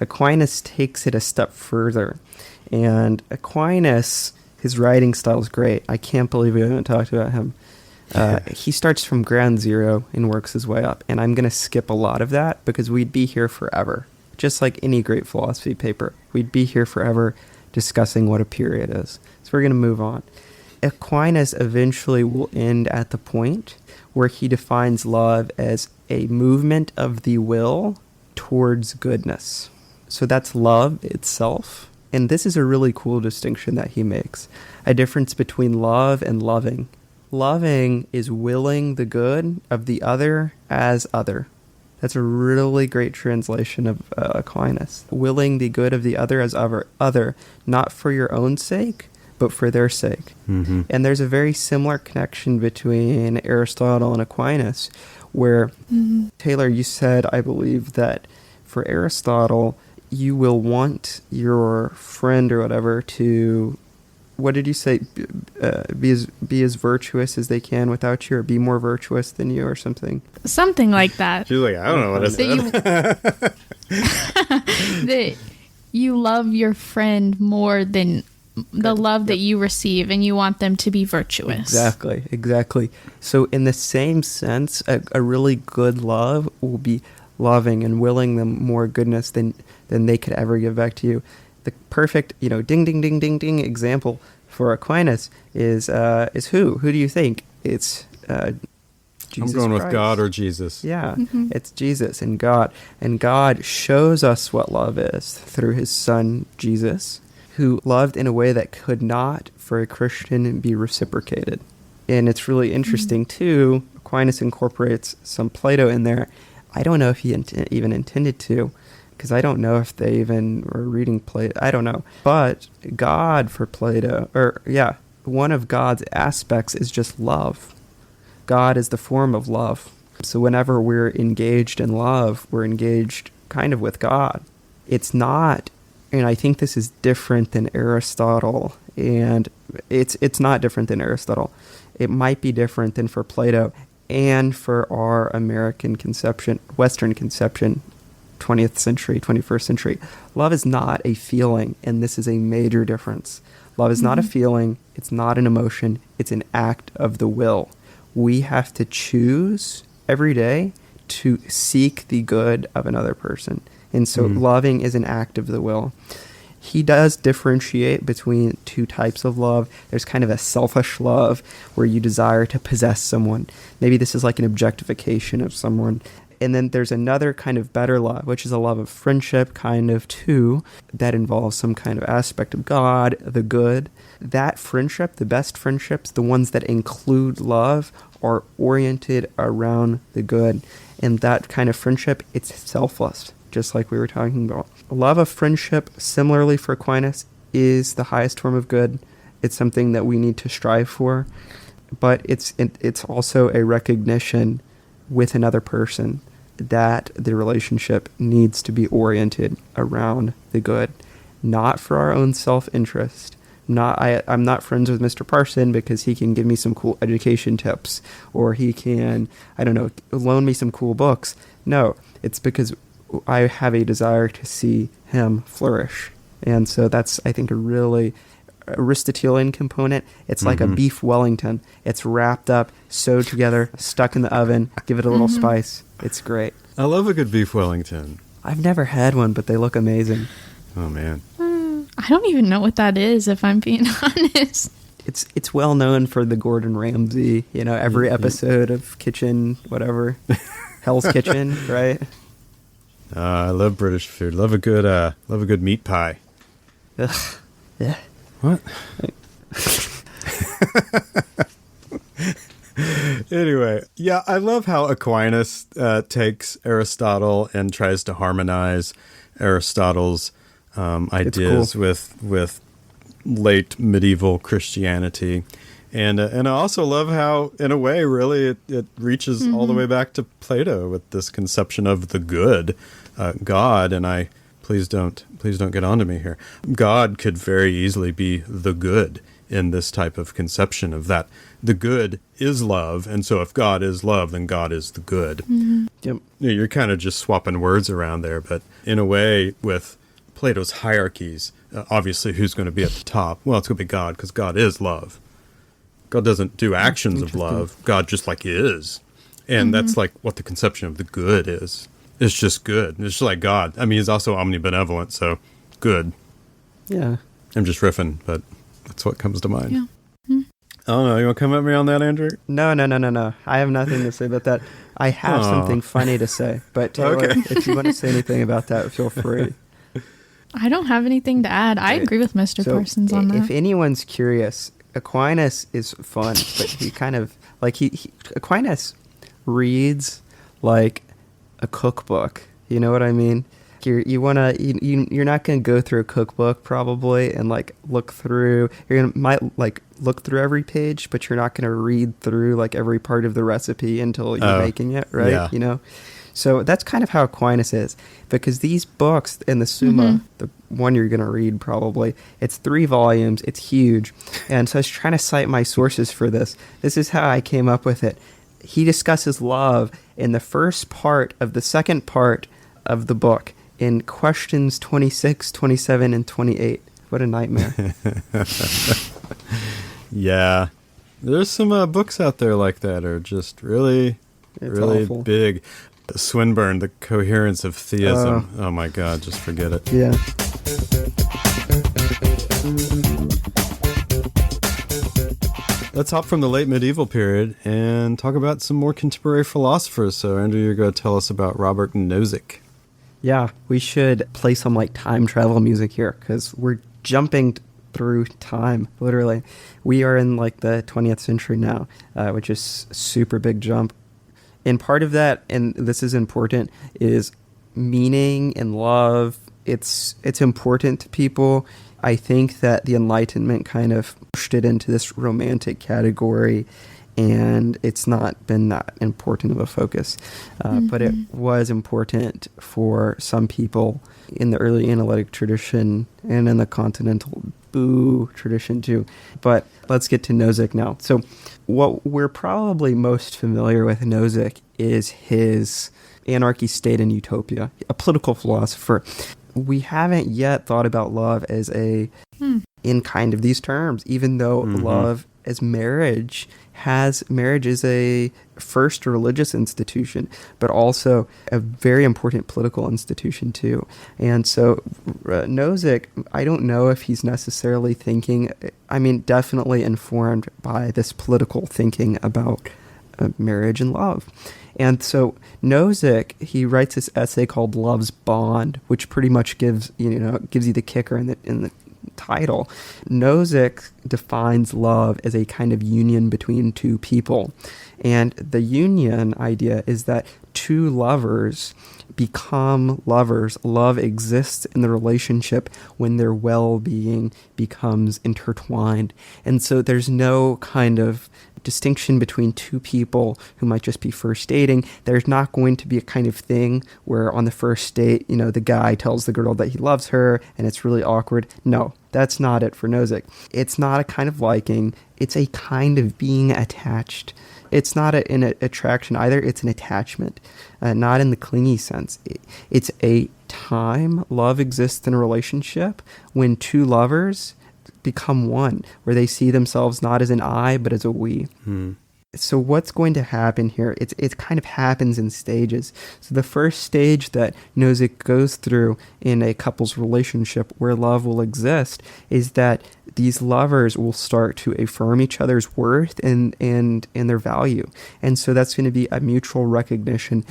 Aquinas takes it a step further. And Aquinas, his writing style is great. I can't believe we haven't talked about him. He starts from ground zero and works his way up. And I'm going to skip a lot of that because we'd be here forever. Just like any great philosophy paper, we'd be here forever discussing what a period is. So we're going to move on. Aquinas eventually will end at the point where he defines love as a movement of the will towards goodness. So that's love itself. And this is a really cool distinction that he makes. A difference between love and loving. Loving is willing the good of the other as other. That's a really great translation of Aquinas. Willing the good of the other as other, not for your own sake, but for their sake. And there's a very similar connection between Aristotle and Aquinas, where, Taylor, you said, I believe, that for Aristotle, you will want your friend or whatever to, what did you say, be as virtuous as they can without you, or be more virtuous than you, or something? Something like that. She's like, I don't know what I said. That you love your friend more than the love that you receive, and you want them to be virtuous. Exactly. So in the same sense, a really good love will be loving and willing them more goodness than they could ever give back to you. The perfect, ding, ding, ding, ding, ding example for Aquinas is who? Who do you think? It's Jesus I'm going Christ. with God or Jesus. Yeah, it's Jesus and God. And God shows us what love is through his son, Jesus, who loved in a way that could not, for a Christian, be reciprocated. And it's really interesting, too. Aquinas incorporates some Plato in there. I don't know if he even intended to, because I don't know if they even were reading Plato. I don't know. But God for Plato, one of God's aspects is just love. God is the form of love. So whenever we're engaged in love, we're engaged kind of with God. It's not, and I think this is different than Aristotle, and it's not different than Aristotle. It might be different than for Plato and for our American conception, Western conception, 20th century, 21st century. Love is not a feeling, and this is a major difference. Love is not a feeling, it's not an emotion, it's an act of the will. We have to choose every day to seek the good of another person. And so loving is an act of the will. He does differentiate between two types of love. There's kind of a selfish love where you desire to possess someone. Maybe this is like an objectification of someone. And then there's another kind of better love, which is a love of friendship, kind of too, that involves some kind of aspect of God, the good. That friendship, the best friendships, the ones that include love, are oriented around the good. And that kind of friendship, it's selfless, just like we were talking about. Love of friendship, similarly for Aquinas, is the highest form of good. It's something that we need to strive for. But it's also a recognition with another person that the relationship needs to be oriented around the good, not for our own self-interest. I'm not friends with Mr. Parsons because he can give me some cool education tips, or he can, loan me some cool books. No, it's because I have a desire to see him flourish. And so that's, I think, a really Aristotelian component. It's like a beef Wellington. It's wrapped up, sewed together, stuck in the oven, give it a little spice. It's great. I love a good beef Wellington. I've never had one, but they look amazing. Oh, man. I don't even know what that is, if I'm being honest. It's well known for the Gordon Ramsay, every episode of Kitchen, whatever, Hell's Kitchen, right? I love British food. Love a good meat pie. Ugh. Yeah. What? Anyway, yeah, I love how Aquinas takes Aristotle and tries to harmonize Aristotle's ideas with late medieval Christianity. And I also love how, in a way, really, it reaches all the way back to Plato with this conception of the good, God. And please don't get onto me here. God could very easily be the good in this type of conception of that. The good is love, and so if God is love, then God is the good. Mm-hmm. Yep. You're kind of just swapping words around there, but in a way, with Plato's hierarchies, obviously who's going to be at the top? Well, it's going to be God, because God is love. God doesn't do actions of love. God just is. And that's like what the conception of the good is. It's just good. It's just like God. I mean, he's also omnibenevolent, so good. Yeah. I'm just riffing, but that's what comes to mind. Yeah. I don't know. You want to come at me on that, Andrew? No. I have nothing to say about that. I have something funny to say, but Taylor, if you want to say anything about that, feel free. I don't have anything to add. I agree with Mr. Parsons on that. If anyone's curious, Aquinas is fun, but he kind of Aquinas reads like a cookbook. You know what I mean? You're not going to go through a cookbook probably and look through. Might look through every page, but you're not going to read through every part of the recipe until you're making it, right? Yeah. So that's kind of how Aquinas is, because these books in the Summa, the one you're going to read probably, it's 3 volumes, it's huge. And so I was trying to cite my sources for this. This is how I came up with it. He discusses love in the first part of the second part of the book in questions 26, 27, and 28. What a nightmare. Yeah. There's some books out there like that are just really Awful. big. Swinburne, The Coherence of Theism. Oh my God, just forget it. Yeah. Let's hop from the late medieval period and talk about some more contemporary philosophers. So, Andrew, you're going to tell us about Robert Nozick. Yeah, we should play some time travel music here, because we're jumping through time, literally. We are in the 20th century now, which is a super big jump. And part of that, and this is important, is meaning and love. It's important to people. I think that the Enlightenment kind of pushed it into this romantic category, and it's not been that important of a focus. But it was important for some people in the early analytic tradition and in the continental tradition too. But let's get to Nozick now. So what we're probably most familiar with Nozick is his Anarchy, State, and Utopia, a political philosopher. We haven't yet thought about love as in kind of these terms, even though love as marriage is a first religious institution, but also a very important political institution too. And so Nozick, I don't know if he's necessarily definitely informed by this political thinking about marriage and love. And so Nozick, he writes this essay called Love's Bond, which pretty much gives you the kicker in the title. Nozick defines love as a kind of union between two people. And the union idea is that two lovers become lovers. Love exists in the relationship when their well-being becomes intertwined. And so there's no kind of distinction between two people who might just be first dating. There's not going to be a kind of thing where on the first date, the guy tells the girl that he loves her and it's really awkward. No, that's not it for Nozick. It's not a kind of liking. It's a kind of being attached. It's not an attraction either. It's an attachment, not in the clingy sense. It's a time love exists in a relationship when two lovers become one, where they see themselves not as an I, but as a we. So what's going to happen here? It kind of happens in stages. So the first stage that Nozick goes through in a couple's relationship where love will exist is that these lovers will start to affirm each other's worth and their value. And so that's going to be a mutual recognition.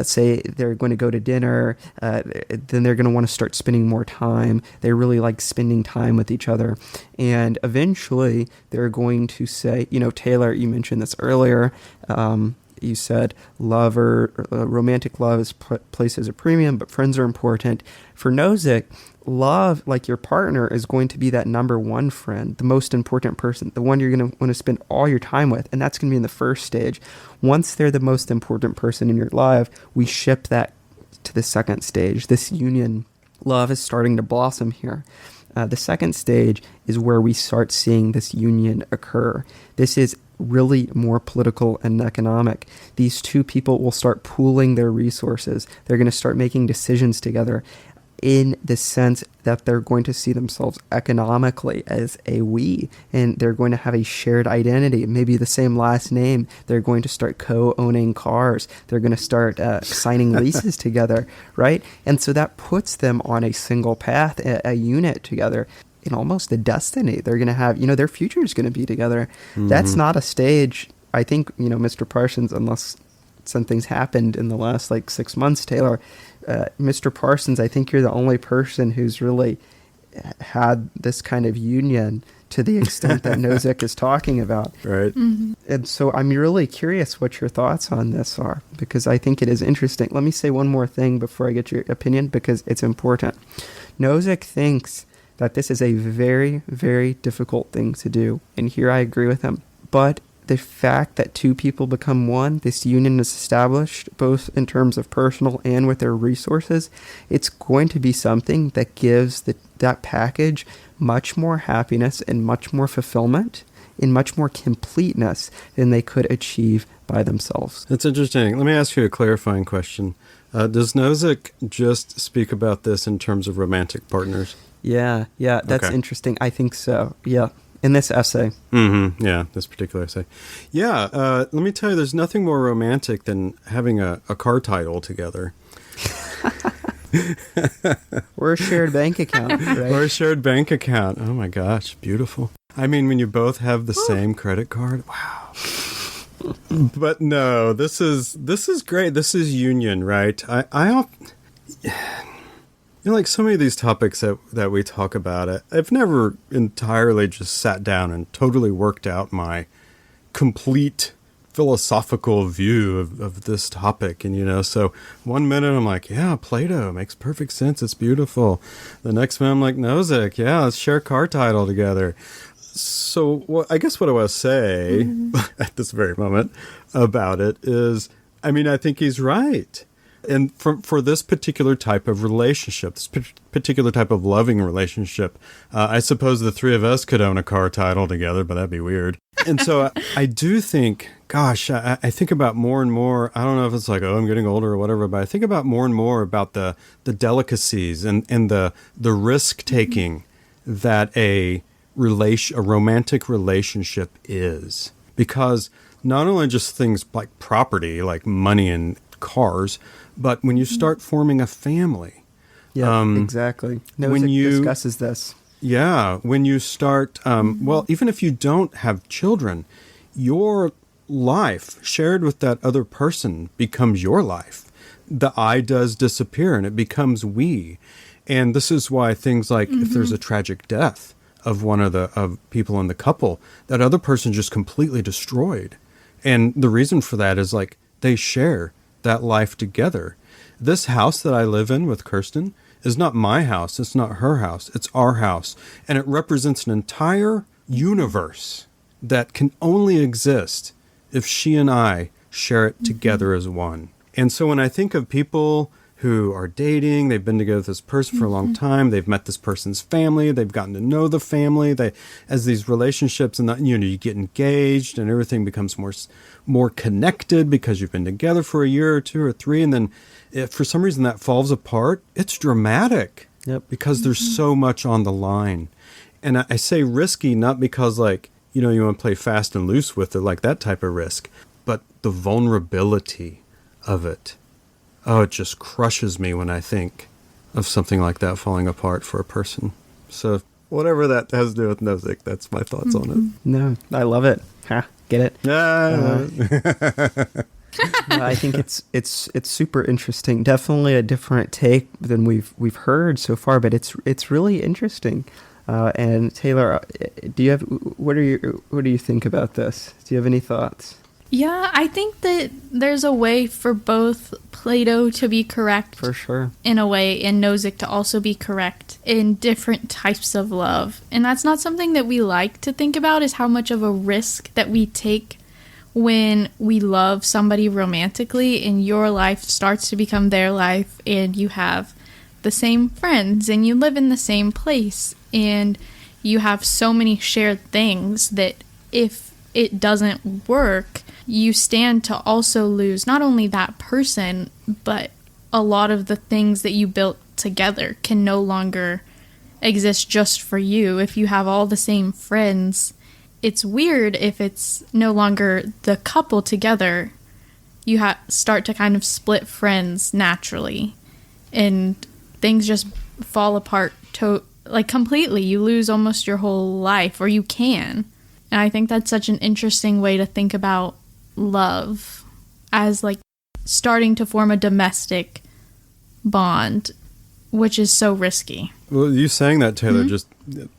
Say they're going to go to dinner, then they're going to want to start spending more time. They really like spending time with each other. And eventually they're going to say, Taylor, you mentioned this earlier. You said romantic love is placed as a premium, but friends are important. For Nozick, love, like your partner, is going to be that number one friend, the most important person, the one you're going to want to spend all your time with. And that's going to be in the first stage. Once they're the most important person in your life, we ship that to the second stage. This union, love is starting to blossom here. The second stage is where we start seeing this union occur. This is really more political and economic. These two people will start pooling their resources. They're going to start making decisions together in the sense that they're going to see themselves economically as a we, and they're going to have a shared identity, maybe the same last name. They're going to start co-owning cars. They're going to start signing leases together, right? And so that puts them on a single path, a unit together, in almost a destiny. They're going to have, their future is going to be together. Mm-hmm. That's not a stage, I think, Mr. Parsons, unless something's happened in the last 6 months, Taylor, Mr. Parsons, I think you're the only person who's really had this kind of union to the extent that Nozick is talking about. Right. Mm-hmm. And so I'm really curious what your thoughts on this are, because I think it is interesting. Let me say one more thing before I get your opinion, because it's important. Nozick thinks that this is a very, very difficult thing to do. And here I agree with him. But the fact that two people become one, this union is established, both in terms of personal and with their resources, it's going to be something that gives that package much more happiness and much more fulfillment and much more completeness than they could achieve by themselves. That's interesting. Let me ask you a clarifying question. Does Nozick just speak about this in terms of romantic partners? Yeah, that's okay. Interesting. I think so, yeah. In this essay. Mm-hmm. Yeah, this particular essay. Yeah, let me tell you, there's nothing more romantic than having a car title together. Or a shared bank account, right? Or a shared bank account. Oh my gosh, beautiful. I mean, when you both have the same credit card, wow. But no, this is great. This is union, right? I so many of these topics that we talk about, I've never entirely just sat down and totally worked out my complete philosophical view of this topic. And, so one minute I'm like, yeah, Plato makes perfect sense. It's beautiful. The next minute I'm like, Nozick, yeah, let's share a car title together. So I guess what I want to say at this very moment about it is, I think he's right. And for this particular type of relationship, this particular type of loving relationship, I suppose the three of us could own a car title together, but that'd be weird. And so I do think, gosh, I think about more and more, I don't know if it's I'm getting older or whatever, but I think about more and more about the delicacies and the risk-taking that a romantic relationship is. Because not only just things like property, like money and cars, but when you start forming a family. Yeah, exactly. Nozick discusses this. Yeah, when you start, even if you don't have children, your life shared with that other person becomes your life. The I does disappear and it becomes we. And this is why things like if there's a tragic death of one of people in the couple, that other person just completely destroyed. And the reason for that is they share that life together. This house that I live in with Kirsten is not my house. It's not her house. It's our house. And it represents an entire universe that can only exist if she and I share it together as one. And so when I think of people who are dating, they've been together with this person for a long time, they've met this person's family, they've gotten to know the family, as these relationships, and you get engaged and everything becomes more connected because you've been together for a year or two or three, and then if for some reason that falls apart, it's dramatic. Yep. Because there's so much on the line. And I say risky not because you want to play fast and loose with it, like that type of risk. But the vulnerability of it, it just crushes me when I think of something like that falling apart for a person. So whatever that has to do with Nozick, that's my thoughts on it. No, I love it. Ha, get it? Yeah. I think it's super interesting. Definitely a different take than we've heard so far, but it's really interesting. And Taylor, what do you think about this? Do you have any thoughts? Yeah, I think that there's a way for both Plato to be correct, for sure, in a way, and Nozick to also be correct in different types of love. And that's not something that we like to think about, is how much of a risk that we take when we love somebody romantically and your life starts to become their life, and you have the same friends and you live in the same place and you have so many shared things that if it doesn't work, you stand to also lose not only that person, but a lot of the things that you built together can no longer exist just for you. If you have all the same friends, it's weird if it's no longer the couple together. You start to kind of split friends naturally, and things just fall apart completely. You lose almost your whole life, or you can. And I think that's such an interesting way to think about love, as like starting to form a domestic bond, which is so risky. Well, you saying that, Taylor, just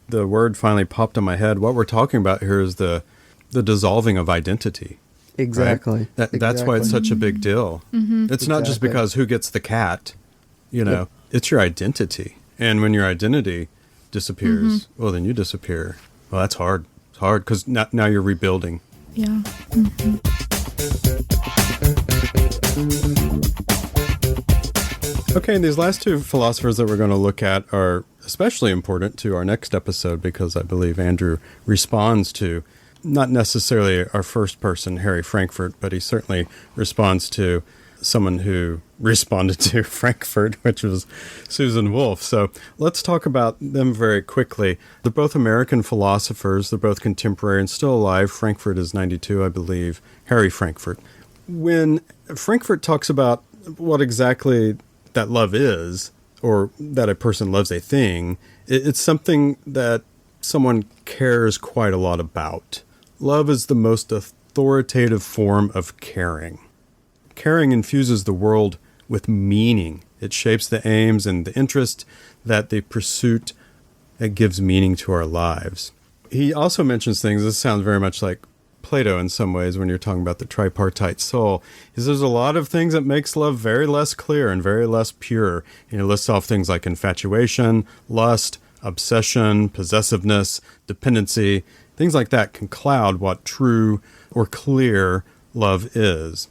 the word finally popped in my head. What we're talking about here is the dissolving of identity. Exactly. Right? That's why it's such a big deal. Mm-hmm. It's not just because who gets the cat, it's your identity. And when your identity disappears, well, then you disappear. Well, that's hard. It's hard because now you're rebuilding. Yeah. Mm-hmm. Okay, and these last two philosophers that we're going to look at are especially important to our next episode because I believe Andrew responds to not necessarily our first person, Harry Frankfurt, but he certainly responds to someone who responded to Frankfurt, which was Susan Wolf. So let's talk about them very quickly. They're both American philosophers. They're both contemporary and still alive. Frankfurt is 92, I believe. Harry Frankfurt. When Frankfurt talks about what exactly that love is, or that a person loves a thing, it's something that someone cares quite a lot about. Love is the most authoritative form of caring. Caring infuses the world with meaning. It shapes the aims and the interest that the pursuit that gives meaning to our lives. He also mentions things, this sounds very much like Plato in some ways when you're talking about the tripartite soul. He says there's a lot of things that makes love very less clear and very less pure. And he lists off things like infatuation, lust, obsession, possessiveness, dependency. Things like that can cloud what true or clear love is.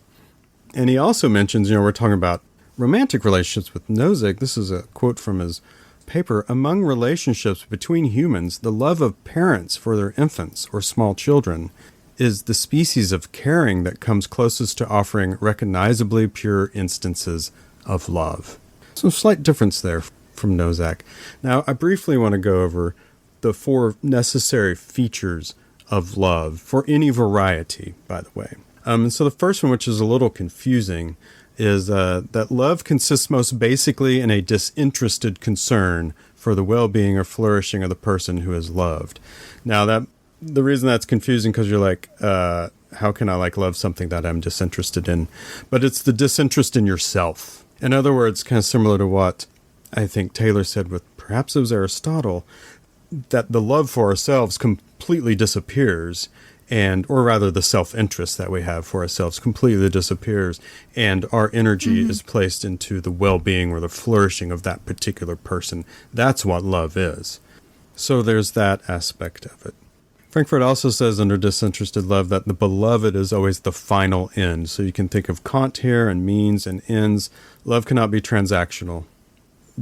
And he also mentions, we're talking about romantic relationships with Nozick. This is a quote from his paper. Among relationships between humans, the love of parents for their infants or small children is the species of caring that comes closest to offering recognizably pure instances of love. Some slight difference there from Nozick. Now, I briefly want to go over the 4 necessary features of love for any variety, by the way. So the first one, which is a little confusing, is that love consists most basically in a disinterested concern for the well-being or flourishing of the person who is loved. Now, the reason that's confusing because you're like, how can I love something that I'm disinterested in? But it's the disinterest in yourself. In other words, kind of similar to what I think Taylor said with, perhaps it was Aristotle, that the love for ourselves completely disappears, or rather the self-interest that we have for ourselves completely disappears, and our energy is placed into the well-being or the flourishing of that particular person. That's what love is. So there's that aspect of it. Frankfurt also says under disinterested love that the beloved is always the final end. So you can think of Kant here and means and ends. Love cannot be transactional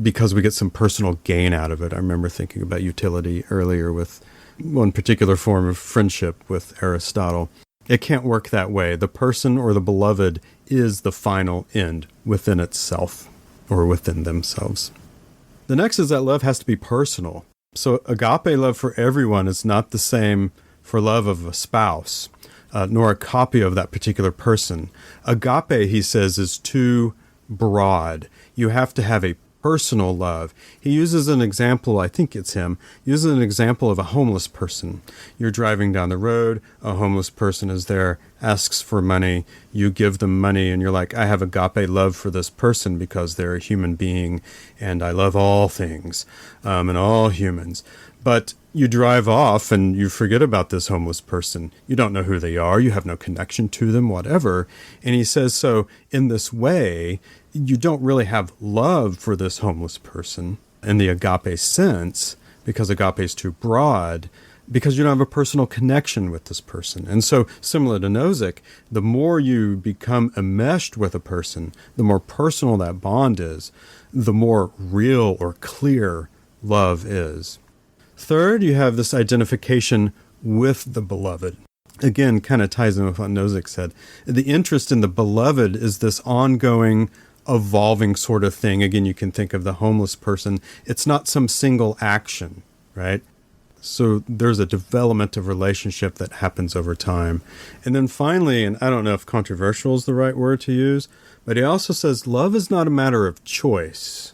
because we get some personal gain out of it. I remember thinking about utility earlier with one particular form of friendship with Aristotle. It can't work that way. The person or the beloved is the final end within itself or within themselves. The next is that love has to be personal. So agape love for everyone is not the same for love of a spouse, nor a copy of that particular person. Agape, he says, is too broad. You have to have a personal love. He uses an example, I think it's him, uses an example of a homeless person. You're driving down the road, a homeless person is there, asks for money, you give them money, and you're like, I have agape love for this person because they're a human being, and I love all things, and all humans. But you drive off and you forget about this homeless person. You don't know who they are. You have no connection to them, whatever. And he says, so in this way, you don't really have love for this homeless person in the agape sense, because agape is too broad, because you don't have a personal connection with this person. And so, similar to Nozick, the more you become enmeshed with a person, the more personal that bond is, the more real or clear love is. Third, you have this identification with the beloved. Again, kind of ties in with what Nozick said. The interest in the beloved is this ongoing, evolving sort of thing. Again, you can think of the homeless person. It's not some single action, right? So there's a development of relationship that happens over time. And then finally, and I don't know if controversial is the right word to use, but he also says love is not a matter of choice.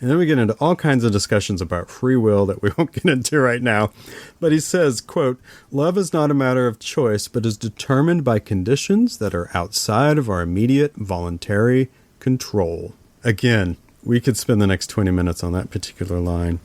And then we get into all kinds of discussions about free will that we won't get into right now. But he says, quote, love is not a matter of choice, but is determined by conditions that are outside of our immediate voluntary control. Again, we could spend the next 20 minutes on that particular line,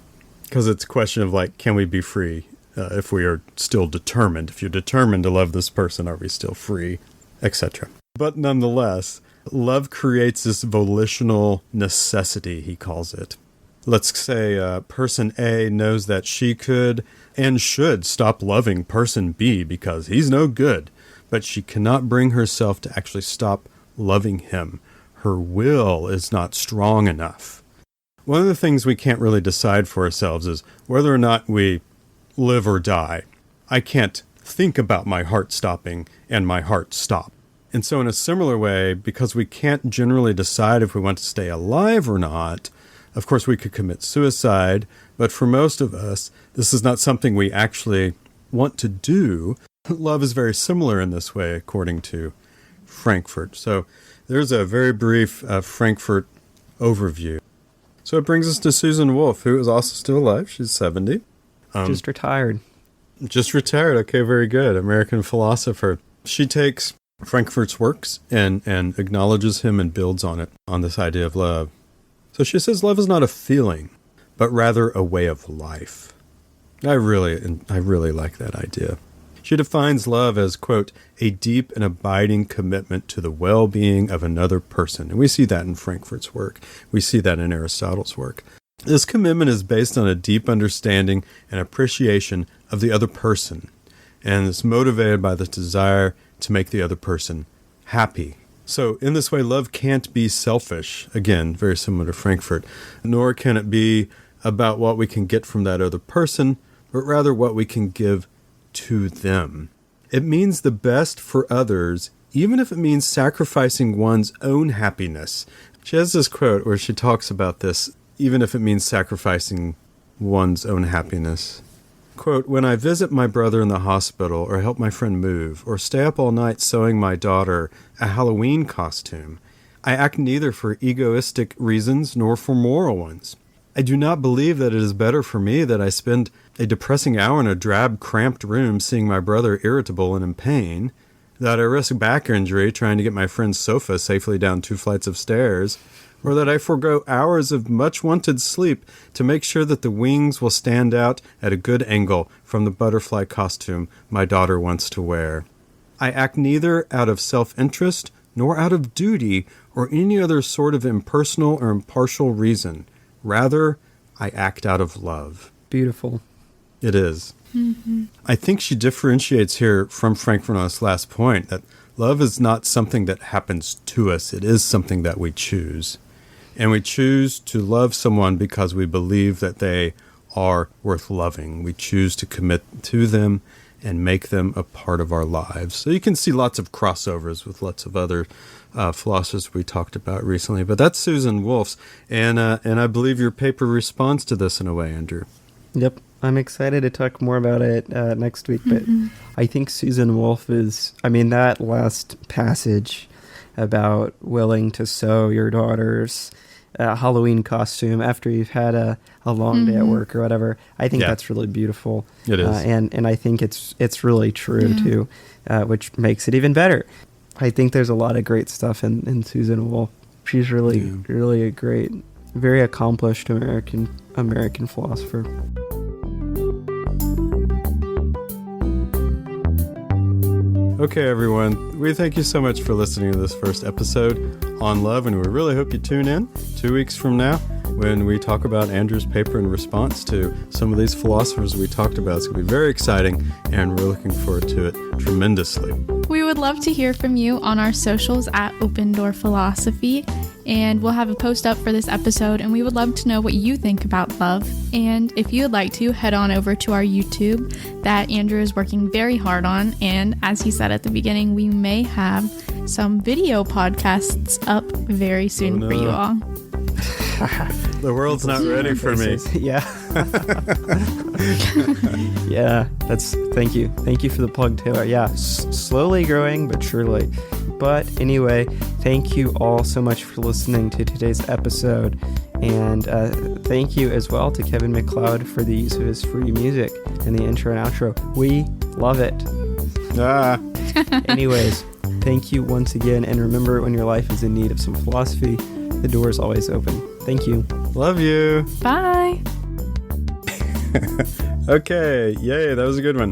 because it's a question of, like, can we be free if we are still determined? If you're determined to love this person, are we still free, etc. But nonetheless, love creates this volitional necessity, he calls it. Let's say person A knows that she could and should stop loving person B because he's no good, but she cannot bring herself to actually stop loving him. Her will is not strong enough. One of the things we can't really decide for ourselves is whether or not we live or die. I can't think about my heart stopping and my heart stop. And so in a similar way, because we can't generally decide if we want to stay alive or not, of course we could commit suicide, but for most of us, this is not something we actually want to do. Love is very similar in this way, according to Frankfurt. So there's a very brief Frankfurt overview. So it brings us to Susan Wolf, who is also still alive. She's 70. Just retired. Just retired. Okay, very good. American philosopher. She takes Frankfurt's works and acknowledges him and builds on it, on this idea of love. So she says love is not a feeling, but rather a way of life. I really like that idea. She defines love as, quote, a deep and abiding commitment to the well-being of another person. And we see that in Frankfurt's work. We see that in Aristotle's work. This commitment is based on a deep understanding and appreciation of the other person, and is motivated by the desire to make the other person happy. So in this way, love can't be selfish. Again, very similar to Frankfurt. Nor can it be about what we can get from that other person, but rather what we can give to them. It means the best for others, even if it means sacrificing one's own happiness. She has this quote where she talks about this, even if it means sacrificing one's own happiness. Quote, when I visit my brother in the hospital, or help my friend move, or stay up all night sewing my daughter a Halloween costume, I act neither for egoistic reasons nor for moral ones. I do not believe that it is better for me that I spend a depressing hour in a drab, cramped room seeing my brother irritable and in pain, that I risk back injury trying to get my friend's sofa safely down 2 flights of stairs, or that I forego hours of much-wanted sleep to make sure that the wings will stand out at a good angle from the butterfly costume my daughter wants to wear. I act neither out of self-interest nor out of duty or any other sort of impersonal or impartial reason. Rather, I act out of love. Beautiful. It is. Mm-hmm. I think she differentiates here from Frankfurt on this last point, that love is not something that happens to us. It is something that we choose. And we choose to love someone because we believe that they are worth loving. We choose to commit to them and make them a part of our lives. So you can see lots of crossovers with lots of other philosophers we talked about recently. But that's Susan Wolf's, and I believe your paper responds to this in a way, Andrew. Yep. I'm excited to talk more about it next week, but I think Susan Wolf that last passage about willing to sew your daughter's Halloween costume after you've had a long day at work or whatever, I think that's really beautiful. It is. And I think it's really true too, which makes it even better. I think there's a lot of great stuff in Susan Wolf. She's really a great, very accomplished American philosopher. Okay, everyone. We thank you so much for listening to this first episode on love, and we really hope you tune in 2 weeks from now when we talk about Andrew's paper in response to some of these philosophers we talked about. It's going to be very exciting, and we're looking forward to it tremendously. We would love to hear from you on our socials at Open Door Philosophy, and we'll have a post up for this episode, and we would love to know what you think about love. And if you would like to, head on over to our YouTube that Andrew is working very hard on, and as he said at the beginning, we may have some video podcasts up very soon for you all. The world's not ready for me. Yeah. Yeah, thank you. Thank you for the plug, Taylor. Yeah, slowly growing, but surely. But anyway, thank you all so much for listening to today's episode. And thank you as well to Kevin MacLeod for the use of his free music in the intro and outro. We love it. Anyways, thank you once again. And remember, when your life is in need of some philosophy, the door is always open. Thank you. Love you. Bye. Okay. Yay. That was a good one.